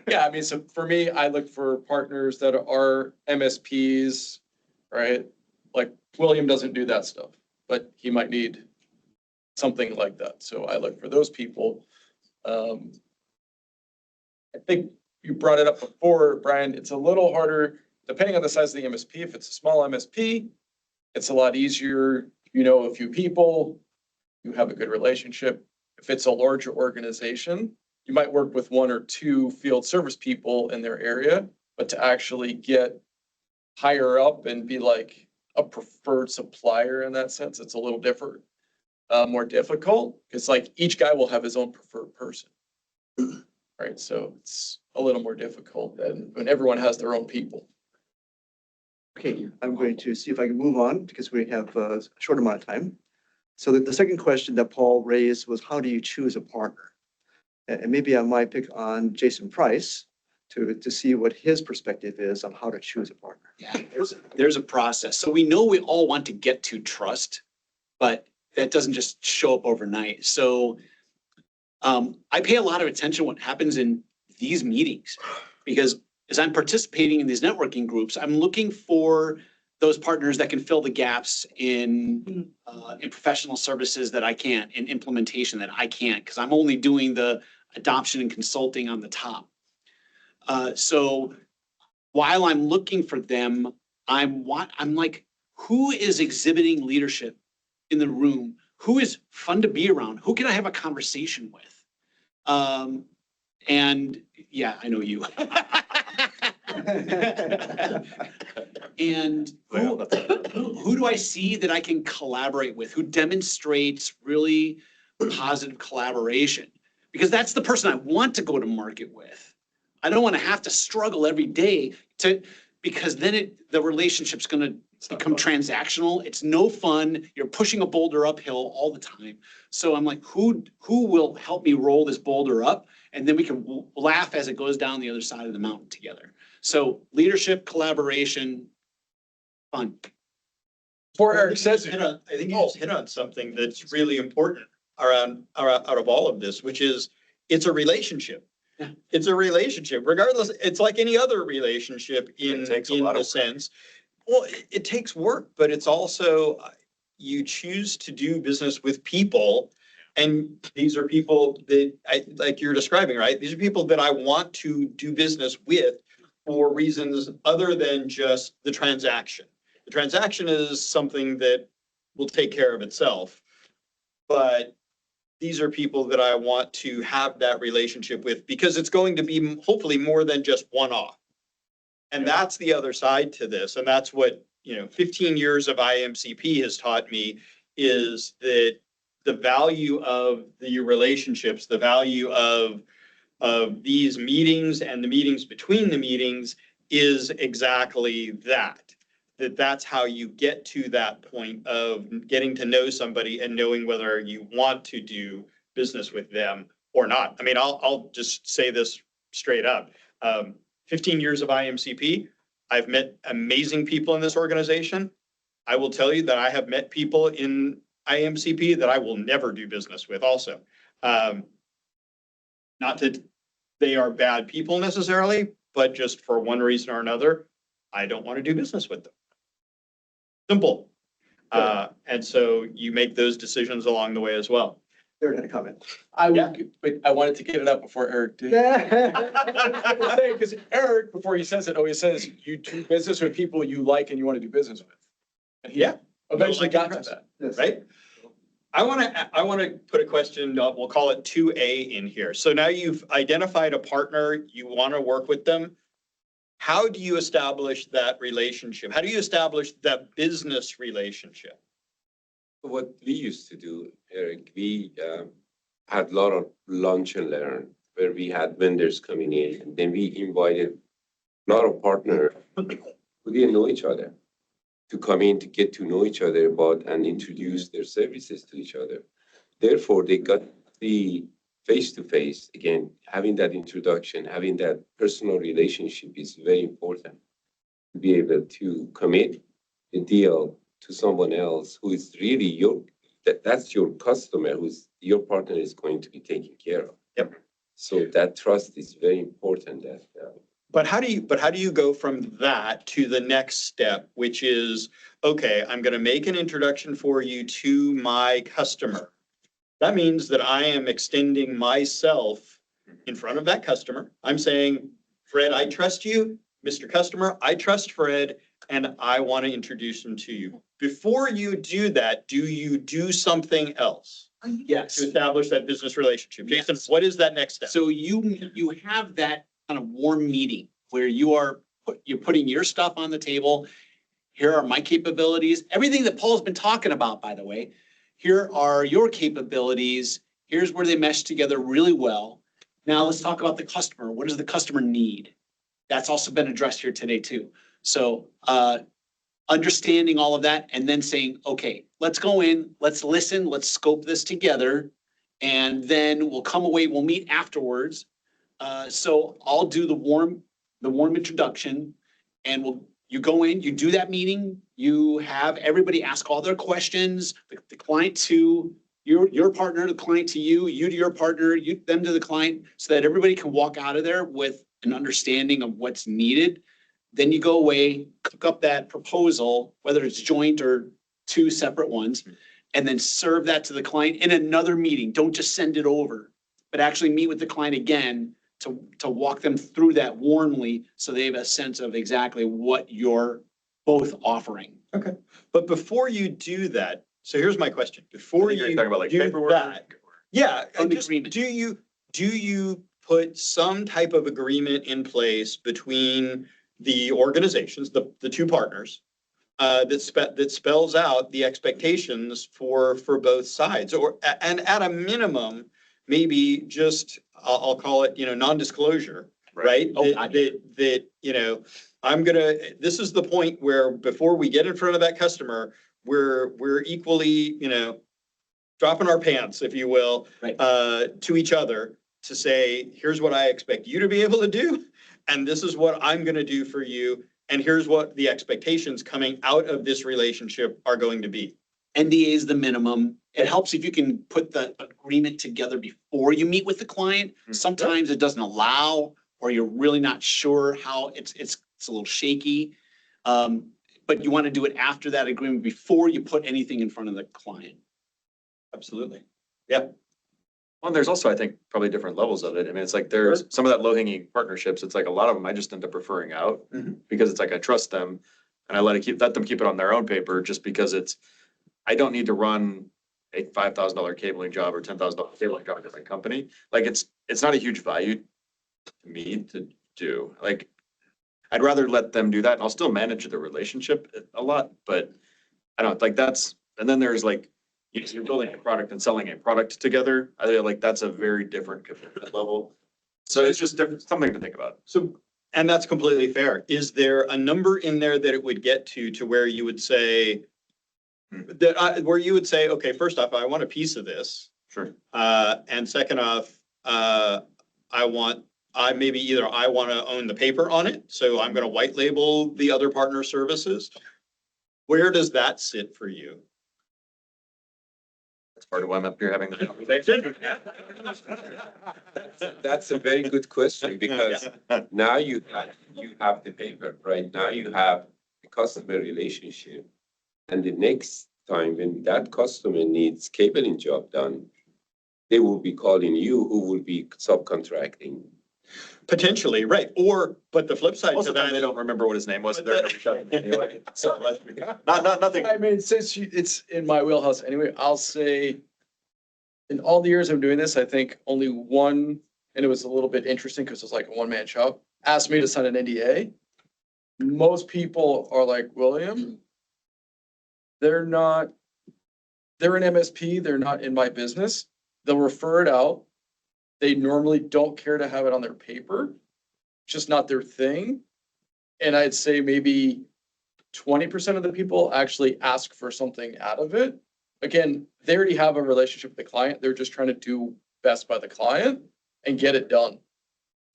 Yeah, I mean, so for me, I look for partners that are MSPs, right? Like William doesn't do that stuff, but he might need something like that. So I look for those people. I think you brought it up before, Brian, it's a little harder, depending on the size of the MSP. If it's a small MSP, it's a lot easier. You know a few people, you have a good relationship. If it's a larger organization, you might work with one or two field service people in their area, but to actually get higher up and be like a preferred supplier in that sense, it's a little different, more difficult. It's like each guy will have his own preferred person, right? So it's a little more difficult than when everyone has their own people. Okay, I'm going to see if I can move on because we have a short amount of time. So the second question that Paul raised was, how do you choose a partner? And maybe I might pick on Jason Price to see what his perspective is on how to choose a partner. Yeah, there's a process. So we know we all want to get to trust, but that doesn't just show up overnight. So I pay a lot of attention to what happens in these meetings because as I'm participating in these networking groups, I'm looking for those partners that can fill the gaps in professional services that I can't, in implementation that I can't, because I'm only doing the adoption and consulting on the top. So while I'm looking for them, I'm like, who is exhibiting leadership in the room? Who is fun to be around? Who can I have a conversation with? And yeah, I know you. And who do I see that I can collaborate with? Who demonstrates really positive collaboration? Because that's the person I want to go to market with. I don't want to have to struggle every day because then the relationship's going to become transactional. It's no fun. You're pushing a boulder uphill all the time. So I'm like, who will help me roll this boulder up? And then we can laugh as it goes down the other side of the mountain together. So leadership, collaboration, fun. Before Eric says I think you just hit on something that's really important out of all of this, which is it's a relationship. Yeah. It's a relationship, regardless. It's like any other relationship in a sense. Well, it takes work, but it's also you choose to do business with people And these are people that like you're describing, right? These are people that I want to do business with for reasons other than just the transaction. The transaction is something that will take care of itself. But these are people that I want to have that relationship with because it's going to be hopefully more than just one-off. And that's the other side to this. And that's what, 15 years of IAMCP has taught me is that the value of the relationships, the value of these meetings and the meetings between the meetings is exactly that. That's how you get to that point of getting to know somebody and knowing whether you want to do business with them or not. I mean, I'll just say this straight up. 15 years of IMCP, I've met amazing people in this organization. I will tell you that I have met people in IMCP that I will never do business with also. Not that they are bad people necessarily, but just for one reason or another, I don't want to do business with them. Simple. And so you make those decisions along the way as well. They're gonna comment. But I wanted to get it out before Eric did. Because Eric, before he says it, always says you do business with people you like and you want to do business with. And he eventually got to that. Yes. Right? I want to put a question, we'll call it 2A in here. So now you've identified a partner, you want to work with them. How do you establish that relationship? How do you establish that business relationship? What we used to do, Eric, we had a lot of lunch and learn where we had vendors coming in, and then we invited a lot of partners who didn't know each other to come in to get to know each other about and introduce their services to each other. Therefore, they got the face-to-face, again, having that introduction, having that personal relationship is very important to be able to commit a deal to someone else who is really that's your customer, who's your partner is going to be taken care of. Yep. So that trust is very important. But how do you go from that to the next step, which is, okay, I'm going to make an introduction for you to my customer. That means that I am extending myself in front of that customer. I'm saying, Fred, I trust you. Mr. Customer, I trust Fred, and I want to introduce him to you. Before you do that, do you do something else Yes. to establish that business relationship? Jason, what is that next step? So you have that kind of warm meeting where you're putting your stuff on the table. Here are my capabilities. Everything that Paul's been talking about, by the way. Here are your capabilities. Here's where they mesh together really well. Now let's talk about the customer. What does the customer need? That's also been addressed here today too. So understanding all of that and then saying, okay, let's go in, let's listen, let's scope this together. And then we'll come away, we'll meet afterwards. So I'll do the warm introduction and you go in, you do that meeting, you have everybody ask all their questions, the client to your partner, the client to you to your partner, them to the client, so that everybody can walk out of there with an understanding of what's needed. Then you go away, cook up that proposal, whether it's joint or two separate ones, and then serve that to the client in another meeting. Don't just send it over, but actually meet with the client again to walk them through that warmly so they have a sense of exactly what you're both offering. Okay. But before you do that, so here's my question. Before you talking about like do paperwork. that, yeah, An just, agreement. do you put some type of agreement in place between the organizations, the two partners, that spells out the expectations for both sides, and at a minimum, maybe just I'll call it, non-disclosure, right? Oh, That this is the point where before we get in front of that customer, we're equally, dropping our pants, if you will, Right. To each other to say, here's what I expect you to be able to do, and this is what I'm going to do for you, and here's what the expectations coming out of this relationship are going to be. NDA is the minimum. It helps if you can put the agreement together before you meet with the client. Sometimes it doesn't allow, or you're really not sure how it's a little shaky. But you want to do it after that agreement before you put anything in front of the client. Absolutely. Well, there's also, I think, probably different levels of it. I mean, it's like there's some of that low hanging partnerships. It's like a lot of them I just end up referring out because it's like I trust them and I let them keep it on their own paper just because I don't need to run a $5,000 cabling job or $10,000 cabling job at a different company. Like it's not a huge value to me to do. Like I'd rather let them do that and I'll still manage the relationship a lot, but I don't like and then there's like, you're building a product and selling a product together. I feel like that's a very different commitment level. So it's just different, something to think about. So, and that's completely fair. Is there a number in there that it would get to where you would say, okay, first off, I want a piece of this. Sure. And second off, I want to own the paper on it. So I'm going to white label the other partner services. Where does that sit for you? That's part of why I'm up here having the conversation. That's a very good question because now you have the paper, right? Now you have the customer relationship. And the next time when that customer needs cabling job done, they will be calling you who will be subcontracting. Potentially, right. But the flip side to that, they don't remember what his name was. Anyway. So nothing. I mean, since it's in my wheelhouse anyway, I'll say in all the years I'm doing this, I think only one, and it was a little bit interesting because it was like a one-man show, asked me to sign an NDA. Most people are like, William, they're an MSP, they're not in my business. They'll refer it out. They normally don't care to have it on their paper, just not their thing. And I'd say maybe 20% of the people actually ask for something out of it. Again, they already have a relationship with the client. They're just trying to do best by the client and get it done,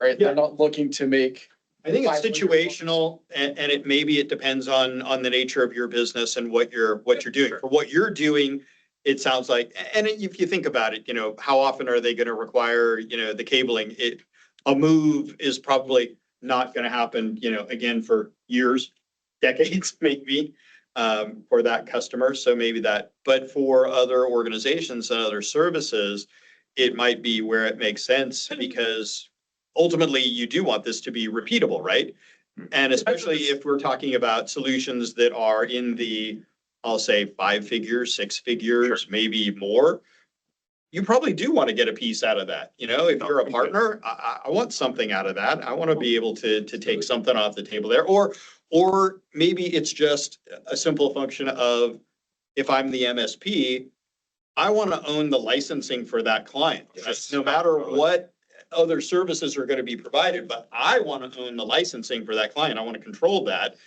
right? Yeah. They're not looking to make. I think it's situational and it depends on the nature of your business and what you're doing. For what you're doing, it sounds like, and if you think about it, how often are they going to require, the cabling? A move is probably not going to happen, again, for years, decades, maybe, for that customer. So maybe but for other organizations and other services, it might be where it makes sense because ultimately you do want this to be repeatable, right? And especially if we're talking about solutions that are in the, I'll say 5 figures, 6 figures, maybe more. You probably do want to get a piece out of that. If you're a partner, I want something out of that. I want to be able to take something off the table there. Or maybe it's just a simple function of if I'm the MSP, I want to own the licensing for that client. Yes. No matter what other services are going to be provided, but I want to own the licensing for that client. I want to control that.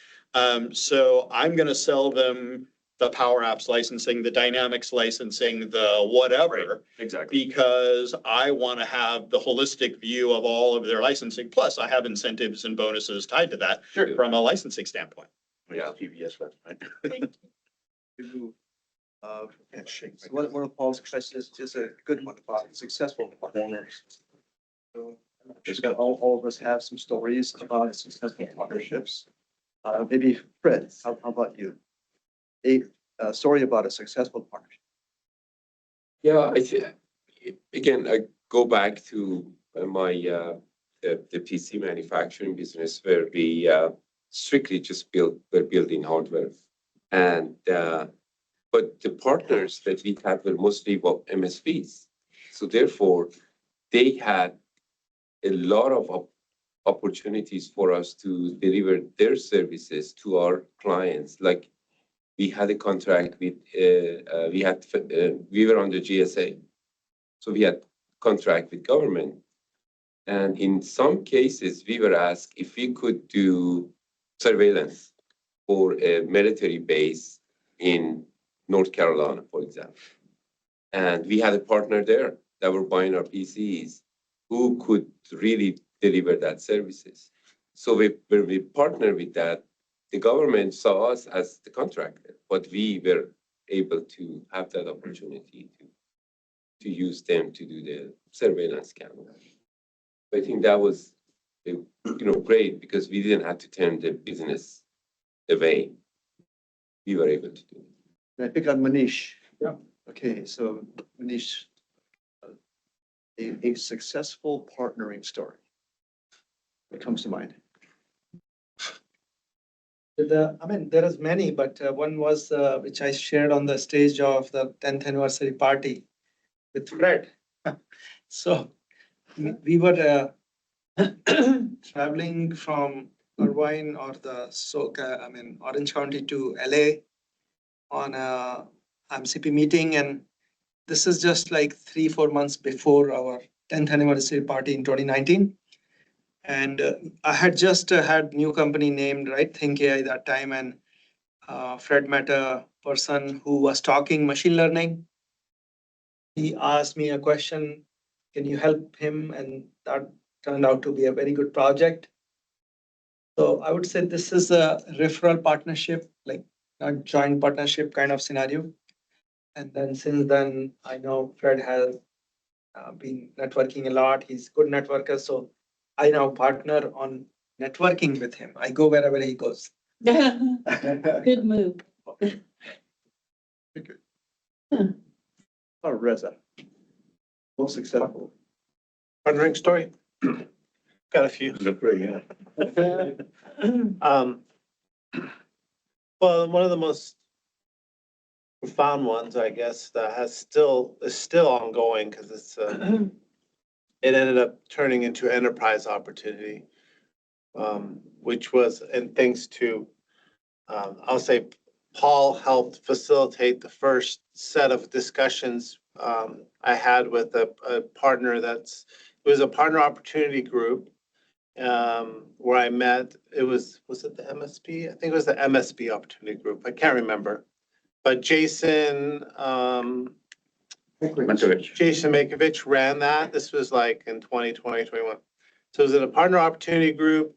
So I'm going to sell them the Power Apps licensing, the Dynamics licensing, the whatever. Right. Exactly. Because I want to have the holistic view of all of their licensing. Plus, I have incentives and bonuses tied to that from a licensing standpoint. Yeah. PBS website. One of Paul's questions is a good one about successful partners. So just got all of us have some stories about successful partnerships. Maybe Fred, how about you? A story about a successful partnership. Yeah, I think, again, I go back to my the PC manufacturing business where we strictly just we're building hardware. And but the partners that we had were mostly MSPs. So therefore, they had a lot of opportunities for us to deliver their services to our clients. Like we had a contract with, we were on the GSA. So we had contract with government. And in some cases, we were asked if we could do surveillance for a military base in North Carolina, for example. And we had a partner there that were buying our PCs who could really deliver that services. So when we partnered with that, the government saw us as the contractor, but we were able to have that opportunity to use them to do the surveillance camera. I think that was great because we didn't have to turn the business away. We were able to do it. Can I pick on Manish? Yeah. Okay, so Manish, a successful partnering story. What comes to mind? There is many, but one was which I shared on the stage of the 10th anniversary party with Fred. So we were traveling from Irvine or the Orange County to LA on a IAMCP meeting, and this is just like 3-4 months before our 10th anniversary party in 2019. And I had just had new company named, right, Think AI that time, and Fred met a person who was talking machine learning. He asked me a question, can you help him? And that turned out to be a very good project. So I would say this is a referral partnership, like a joint partnership kind of scenario. And then since then, I know Fred has been networking a lot. He's a good networker. So I now partner on networking with him. I go wherever he goes. Good move. Oh, Reza. Most successful. Partnering story. Got a few. Well, one of the most profound ones, I guess, that is still ongoing because it ended up turning into enterprise opportunity, which was, and thanks to, I'll say, Paul helped facilitate the first set of discussions I had with a partner it was a partner opportunity group where I met, was it the MSP? I think it was the MSP opportunity group. I can't remember. But Jason Makovich ran that. This was like in 2020, 21. So it was in a partner opportunity group.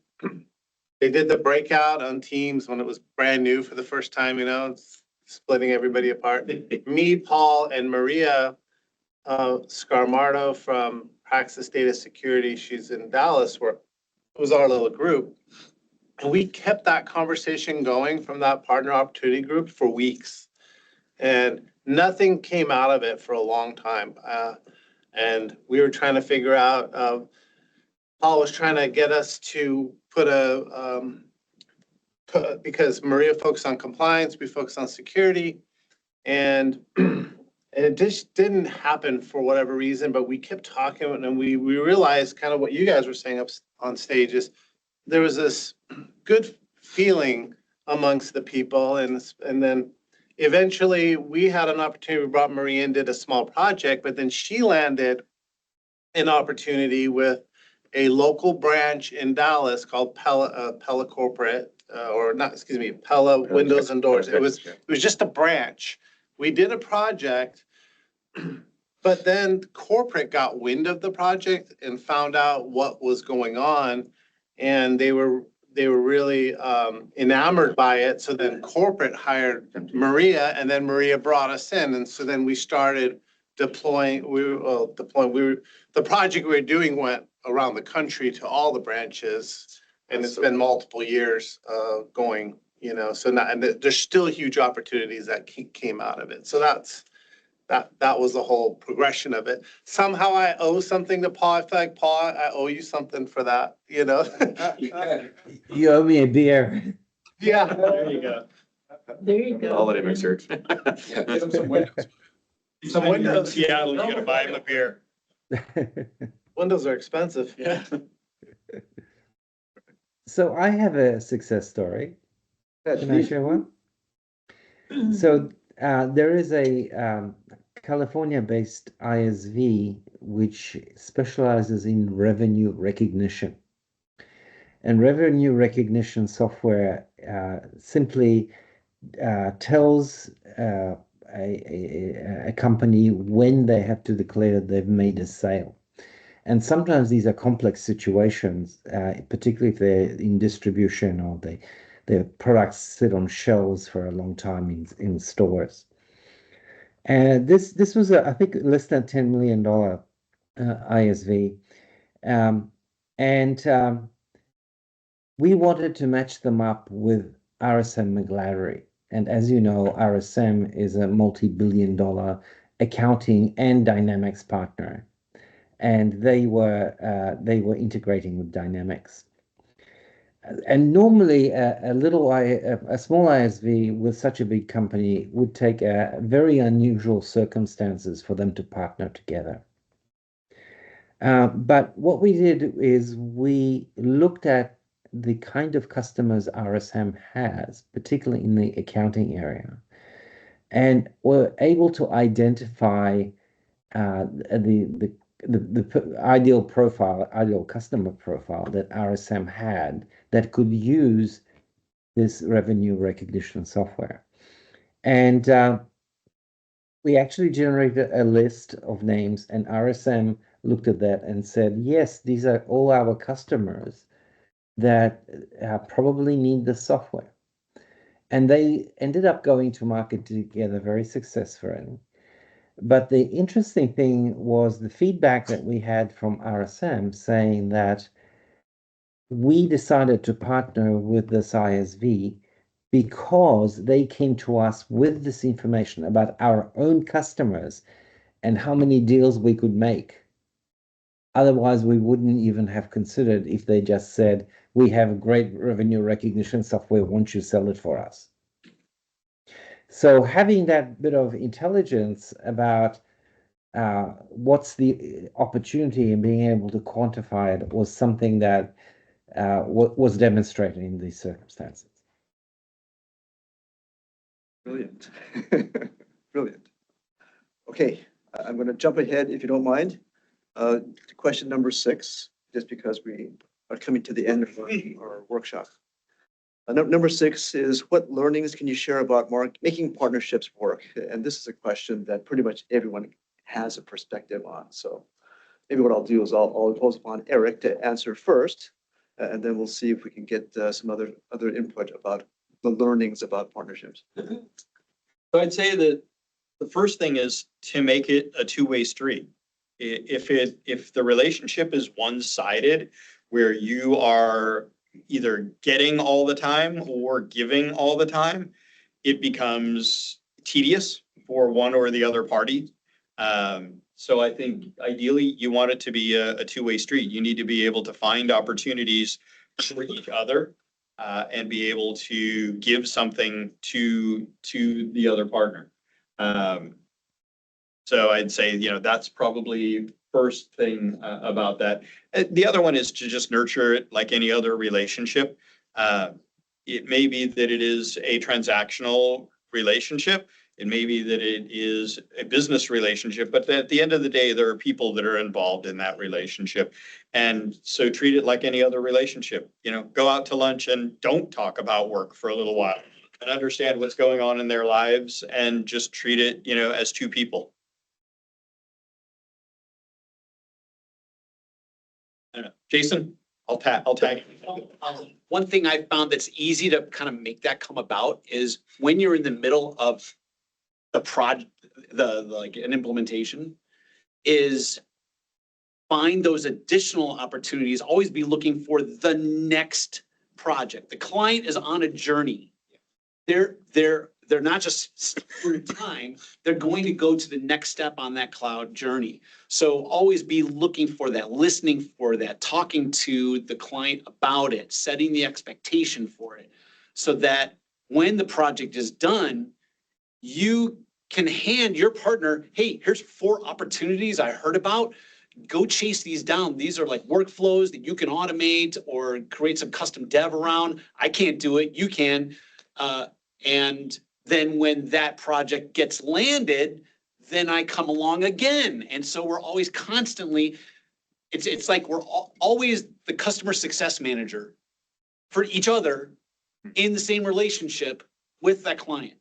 They did the breakout on Teams when it was brand new for the first time, splitting everybody apart. Me, Paul, and Maria Scarmardo from Praxis Data Security, she's in Dallas, it was our little group. And we kept that conversation going from that partner opportunity group for weeks. And nothing came out of it for a long time. And we were trying to figure out, Paul was trying to get us to put because Maria focused on compliance, we focused on security, and it just didn't happen for whatever reason, but we kept talking and we realized kind of what you guys were saying up on stage is there was this good feeling amongst the people, and then eventually we had an opportunity. We brought Maria in, did a small project, but then she landed an opportunity with a local branch in Dallas called Pella Corporate, Pella Windows and Doors. It was just a branch. We did a project, but then corporate got wind of the project and found out what was going on, and they were really enamored by it. So then corporate hired Maria, and then Maria brought us in, and so then we started deploying. The project we were doing went around the country to all the branches, and it's been multiple years going. So now, and there's still huge opportunities that came out of it. So that was the whole progression of it. Somehow I owe something to Paul. I feel like, Paul, I owe you something for that, You owe me a beer. Yeah. There you go. There you go. Holiday mixer. Get them some windows. Some windows. Seattle, you gotta buy him a beer. Windows are expensive. Yeah. So I have a success story. Can I share one? So there is a California-based ISV which specializes in revenue recognition. And revenue recognition software simply tells a company when they have to declare they've made a sale. And sometimes these are complex situations, particularly if they're in distribution or their products sit on shelves for a long time in stores. And this was, I think, less than $10 million ISV. We wanted to match them up with RSM McGladrey. And as you know, RSM is a multi-billion-dollar accounting and dynamics partner. and they were integrating with Dynamics. And normally, a small ISV with such a big company would take very unusual circumstances for them to partner together. But what we did is we looked at the kind of customers RSM has, particularly in the accounting area, and were able to identify the ideal customer profile that RSM had that could use this revenue recognition software. And we actually generated a list of names, and RSM looked at that and said, yes, these are all our customers that probably need the software. And they ended up going to market together very successfully. But the interesting thing was the feedback that we had from RSM saying that we decided to partner with this ISV because they came to us with this information about our own customers and how many deals we could make. Otherwise, we wouldn't even have considered if they just said, we have great revenue recognition software, won't you sell it for us? So having that bit of intelligence about what's the opportunity and being able to quantify it was something that was demonstrated in these circumstances. Brilliant. Brilliant. Okay, I'm going to jump ahead if you don't mind. To question number 6, just because we are coming to the end of our workshop. Number 6 is, what learnings can you share about making partnerships work? And this is a question that pretty much everyone has a perspective on. So maybe what I'll do is I'll impose upon Eric to answer first, and then we'll see if we can get some other input about the learnings about partnerships. So I'd say that the first thing is to make it a two-way street. If the relationship is one-sided, where you are either getting all the time or giving all the time, it becomes tedious for one or the other party. So I think ideally you want it to be a two-way street. You need to be able to find opportunities for each other and be able to give something to the other partner. So I'd say, that's probably first thing about that. The other one is to just nurture it like any other relationship. It may be that it is a transactional relationship. It may be that it is a business relationship, but at the end of the day, there are people that are involved in that relationship. And so treat it like any other relationship. Go out to lunch and don't talk about work for a little while and understand what's going on in their lives and just treat it, as two people. I don't know. Jason, I'll tag. One thing I found that's easy to kind of make that come about is when you're in the middle of the project, like an implementation, is find those additional opportunities. Always be looking for the next project. The client is on a journey. They're not just for time, they're going to go to the next step on that cloud journey. So always be looking for that, listening for that, talking to the client about it, setting the expectation for it, so that when the project is done, you can hand your partner, hey, here's 4 opportunities I heard about. Go chase these down. These are like workflows that you can automate or create some custom dev around. I can't do it, you can. And then when that project gets landed, then I come along again. And so we're always constantly, it's like we're always the customer success manager for each other in the same relationship with that client.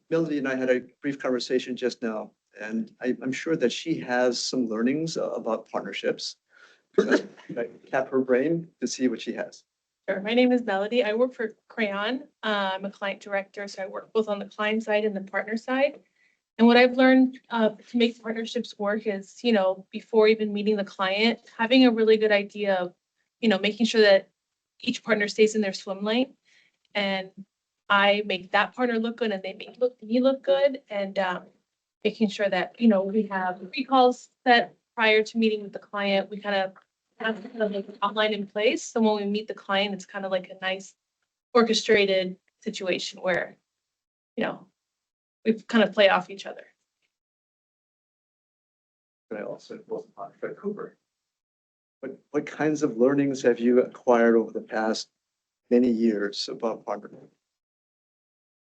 Melody and I had a brief conversation just now, and I'm sure that she has some learnings about partnerships. I tap her brain to see what she has. Sure. My name is Melody. I work for Crayon. I'm a client director, so I work both on the client side and the partner side. And what I've learned to make partnerships work is, before even meeting the client, having a really good idea of, making sure that each partner stays in their swim lane. And I make that partner look good and they make me look good. And making sure that, you know, we have recalls set prior to meeting with the client. We kind of have kind of like an outline in place. So when we meet the client, it's kind of like a nice orchestrated situation where, you know, we kind of play off each other. And I also was on Fred Cooper. What kinds of learnings have you acquired over the past many years about partnering?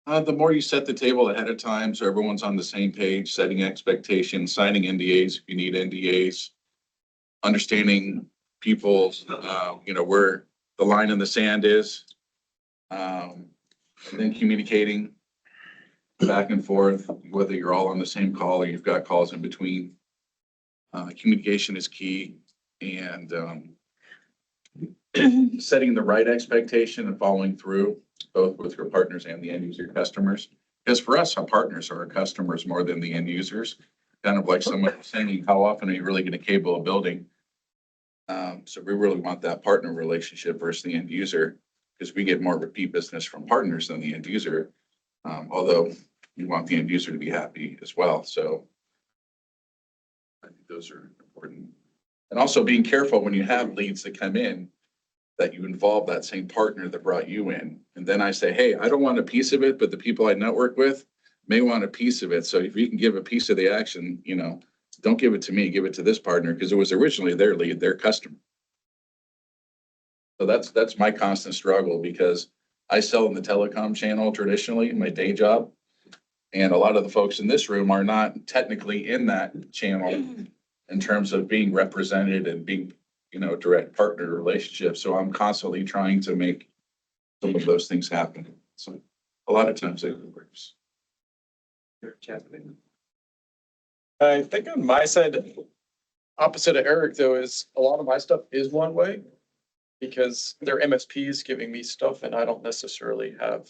The more you set the table ahead of time, so everyone's on the same page, setting expectations, signing NDAs if you need NDAs, understanding people's, you know, where the line in the sand is, and then communicating back and forth, whether you're all on the same call or you've got calls in between. Communication is key, and setting the right expectation and following through, both with your partners and the end user customers. Because for us, our partners are our customers more than the end users. Kind of like someone saying, how often are you really going to cable a building? So we really want that partner relationship versus the end user, because we get more repeat business from partners than the end user. Although we want the end user to be happy as well. So I think those are important. And also being careful when you have leads that come in, that you involve that same partner that brought you in. And then I say, hey, I don't want a piece of it, but the people I network with may want a piece of it. So if you can give a piece of the action, you know, don't give it to me, give it to this partner, because it was originally their lead, their customer. So that's my constant struggle, because I sell in the telecom channel traditionally in my day job. And a lot of the folks in this room are not technically in that channel in terms of being represented and being, you know, direct partner relationship. So I'm constantly trying to make some of those things happen. So a lot of times it works. I think on my side, opposite of Eric though, is a lot of my stuff is one way because their MSPs giving me stuff and I don't necessarily have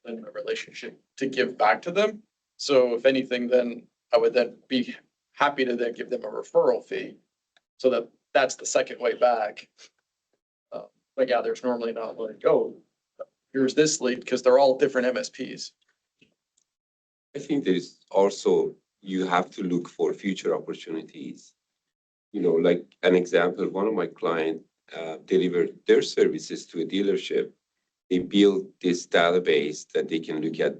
a relationship to give back to them. So if anything, then I would then be happy to then give them a referral fee so that's the second way back. But yeah, there's normally not like, oh, here's this lead because they're all different MSPs. I think there's also, you have to look for future opportunities. You know, like an example, one of my clients delivered their services to a dealership. They built this database that they can look at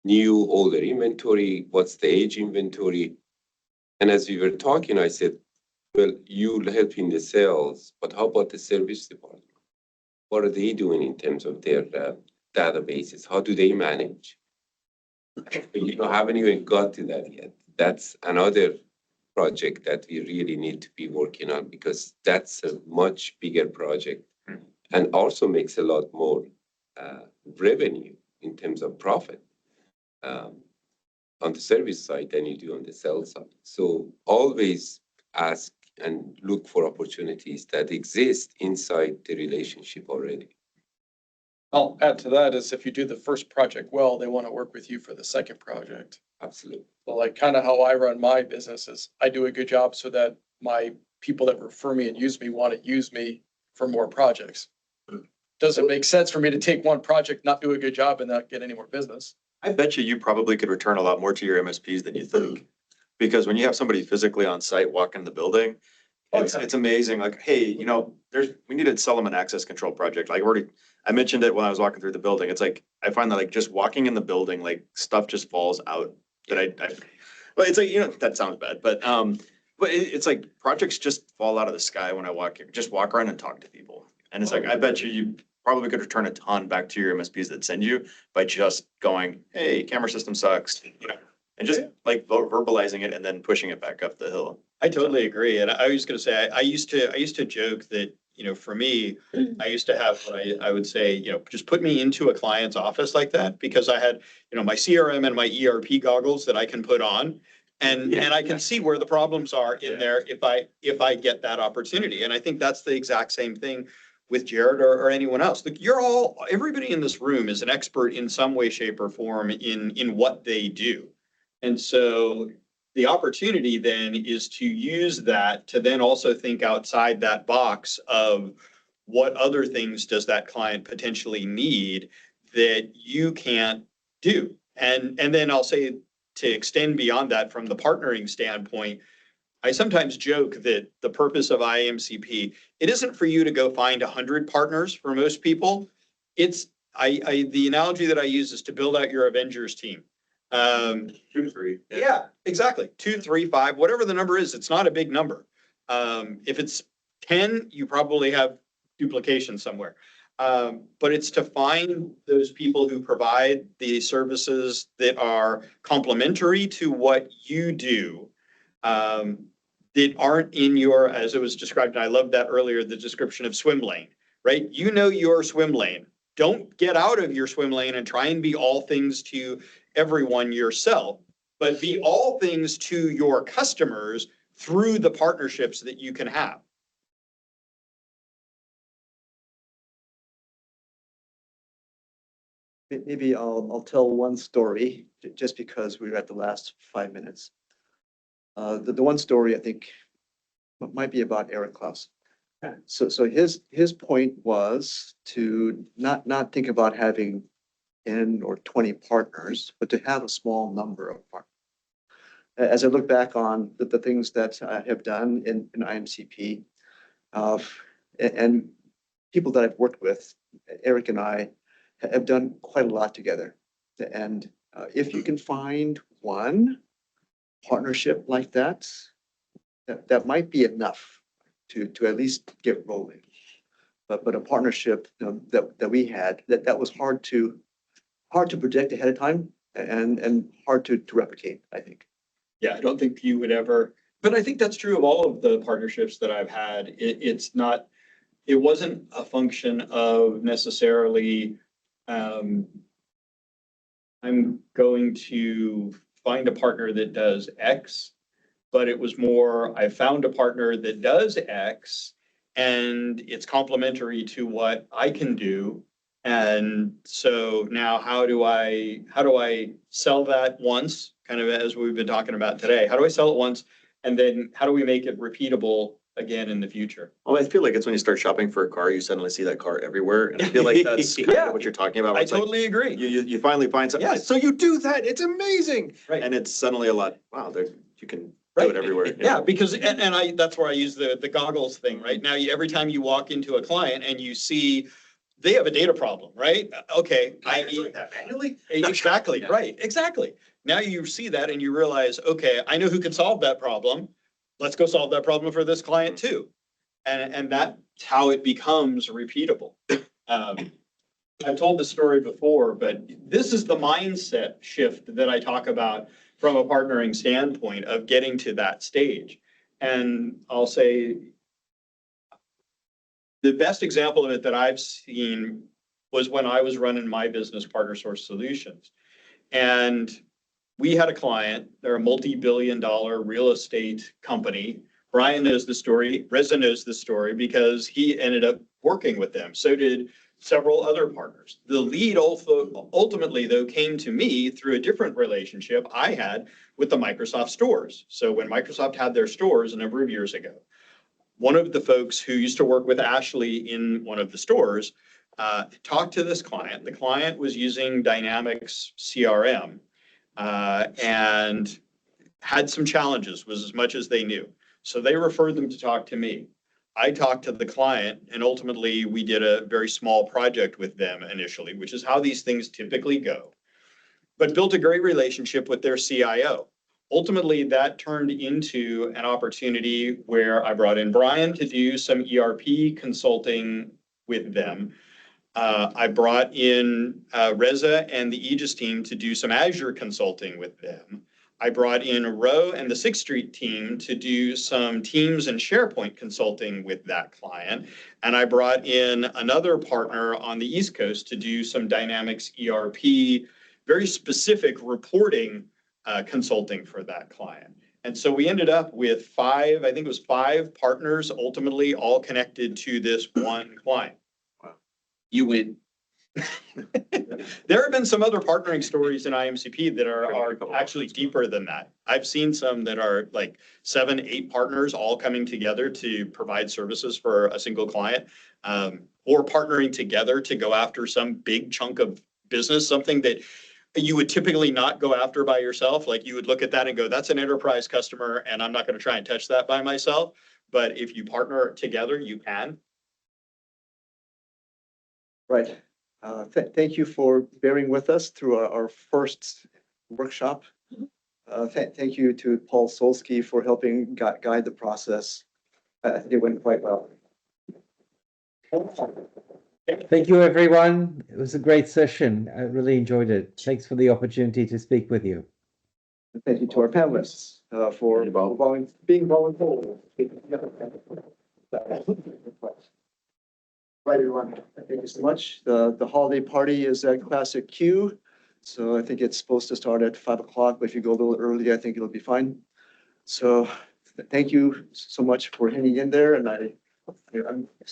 new, older inventory, what's the age inventory. And as we were talking, I said, well, you help in the sales, but how about the service department? What are they doing in terms of their databases? How do they manage? You know, haven't even got to that yet. That's another project that we really need to be working on, because that's a much bigger project and also makes a lot more revenue in terms of profit on the service side than you do on the sales side. So always ask and look for opportunities that exist inside the relationship already. I'll add to that is if you do the first project well, they want to work with you for the second project. Absolutely. So like kind of how I run my business is I do a good job so that my people that refer me and use me want to use me for more projects. Doesn't make sense for me to take one project, not do a good job and not get any more business. I bet you probably could return a lot more to your MSPs than you think. Because when you have somebody physically on site walking the building, it's amazing. Like, hey, you know, we need to sell them an access control project. Like I mentioned it when I was walking through the building. It's like, I find that like just walking in the building, like stuff just falls out that well, it's like, you know, that sounds bad, but it's like projects just fall out of the sky when I just walk around and talk to people. And it's like, I bet you probably could return a ton back to your MSPs that send you by just going, hey, camera system sucks, you know, and just like verbalizing it and then pushing it back up the hill. I totally agree. And I was going to say, I used to joke that, you know, for me, I used to have what I would say, you know, just put me into a client's office like that, because I had, you know, my CRM and my ERP goggles that I can put on, and I can see where the problems are in there if I get that opportunity. And I think that's the exact same thing with Jared or anyone else. Like, everybody in this room is an expert in some way, shape, or form in what they do. And so the opportunity then is to use that to then also think outside that box of what other things does that client potentially need that you can't do. And then I'll say to extend beyond that from the partnering standpoint, I sometimes joke that the purpose of IAMCP, it isn't for you to go find 100 partners for most people. It's, the analogy that I use is to build out your Avengers team. 2, 3. Yeah, exactly. 2, 3, 5, whatever the number is, it's not a big number. If it's 10, you probably have duplication somewhere. But it's to find those people who provide the services that are complementary to what you do, that aren't in your, as it was described, and I loved that earlier, the description of swim lane, right? You know your swim lane. Don't get out of your swim lane and try and be all things to everyone yourself, but be all things to your customers through the partnerships that you can have. Maybe I'll tell one story just because we're at the last 5 minutes. The one story I think might be about Eric Klaus. So his point was to not think about having 10 or 20 partners, but to have a small number of partners. As I look back on the things that I have done in IMCP, and people that I've worked with, Eric and I have done quite a lot together. And if you can find one partnership like that, that might be enough to at least get rolling. But a partnership, that we had, that was hard to predict ahead of time and hard to replicate, I think. Yeah, I don't think you would ever, but I think that's true of all of the partnerships that I've had. It wasn't a function of necessarily, I'm going to find a partner that does X, but it was more, I found a partner that does X and it's complementary to what I can do. And so now how do I sell that once, kind of as we've been talking about today? How do I sell it once? And then how do we make it repeatable again in the future? Well, I feel like it's when you start shopping for a car, you suddenly see that car everywhere. And I feel like that's kind of what you're talking about. I totally agree. You finally find something. Yeah. Like, so you do that. It's amazing. Right. And it's suddenly a lot, wow, there you can do Right. it everywhere. Yeah, because, and that's where I use the goggles thing, right? Now, every time you walk into a client and you see they have a data problem, right? Okay. I doing that manually? Exactly, right, exactly. Now you see that and you realize, okay, I know who can solve that problem. Let's go solve that problem for this client too. And that's how it becomes repeatable. I've told the story before, but this is the mindset shift that I talk about from a partnering standpoint of getting to that stage. And I'll say the best example of it that I've seen was when I was running my business, Partner Source Solutions. And we had a client, they're a multi-billion-dollar real estate company. Brian knows the story, Reza knows the story because he ended up working with them. So did several other partners. The lead also ultimately though came to me through a different relationship I had with the Microsoft stores. So when Microsoft had their stores a number of years ago, one of the folks who used to work with Ashley in one of the stores talked to this client. The client was using Dynamics CRM and had some challenges, was as much as they knew. So they referred them to talk to me. I talked to the client and ultimately we did a very small project with them initially, which is how these things typically go, but built a great relationship with their CIO. Ultimately, that turned into an opportunity where I brought in Brian to do some ERP consulting with them. I brought in Reza and the Aegis team to do some Azure consulting with them. I brought in Ro and the Sixth Street team to do some Teams and SharePoint consulting with that client. And I brought in another partner on the East Coast to do some Dynamics ERP, very specific reporting consulting for that client. And so we ended up with 5, I think it was 5 partners, ultimately all connected to this one client. Wow. You win. There have been some other partnering stories in IMCP that are actually deeper than that. I've seen some that are like 7, 8 partners all coming together to provide services for a single client, or partnering together to go after some big chunk of business, something that you would typically not go after by yourself. Like you would look at that and go, that's an enterprise customer and I'm not going to try and touch that by myself. But if you partner together, you can. Right. Thank you for bearing with us through our first workshop. Thank you to Paul Solsky for helping guide the process. I think it went quite well. Thank you, everyone. It was a great session. I really enjoyed it. Thanks for the opportunity to speak with you. Thank you to our panelists for being volunteers. Right, everyone. Thank you so much. The holiday party is at Classic Q. So I think it's supposed to start at 5 o'clock, but if you go a little early, I think it'll be fine. So thank you so much for hanging in there, and I'm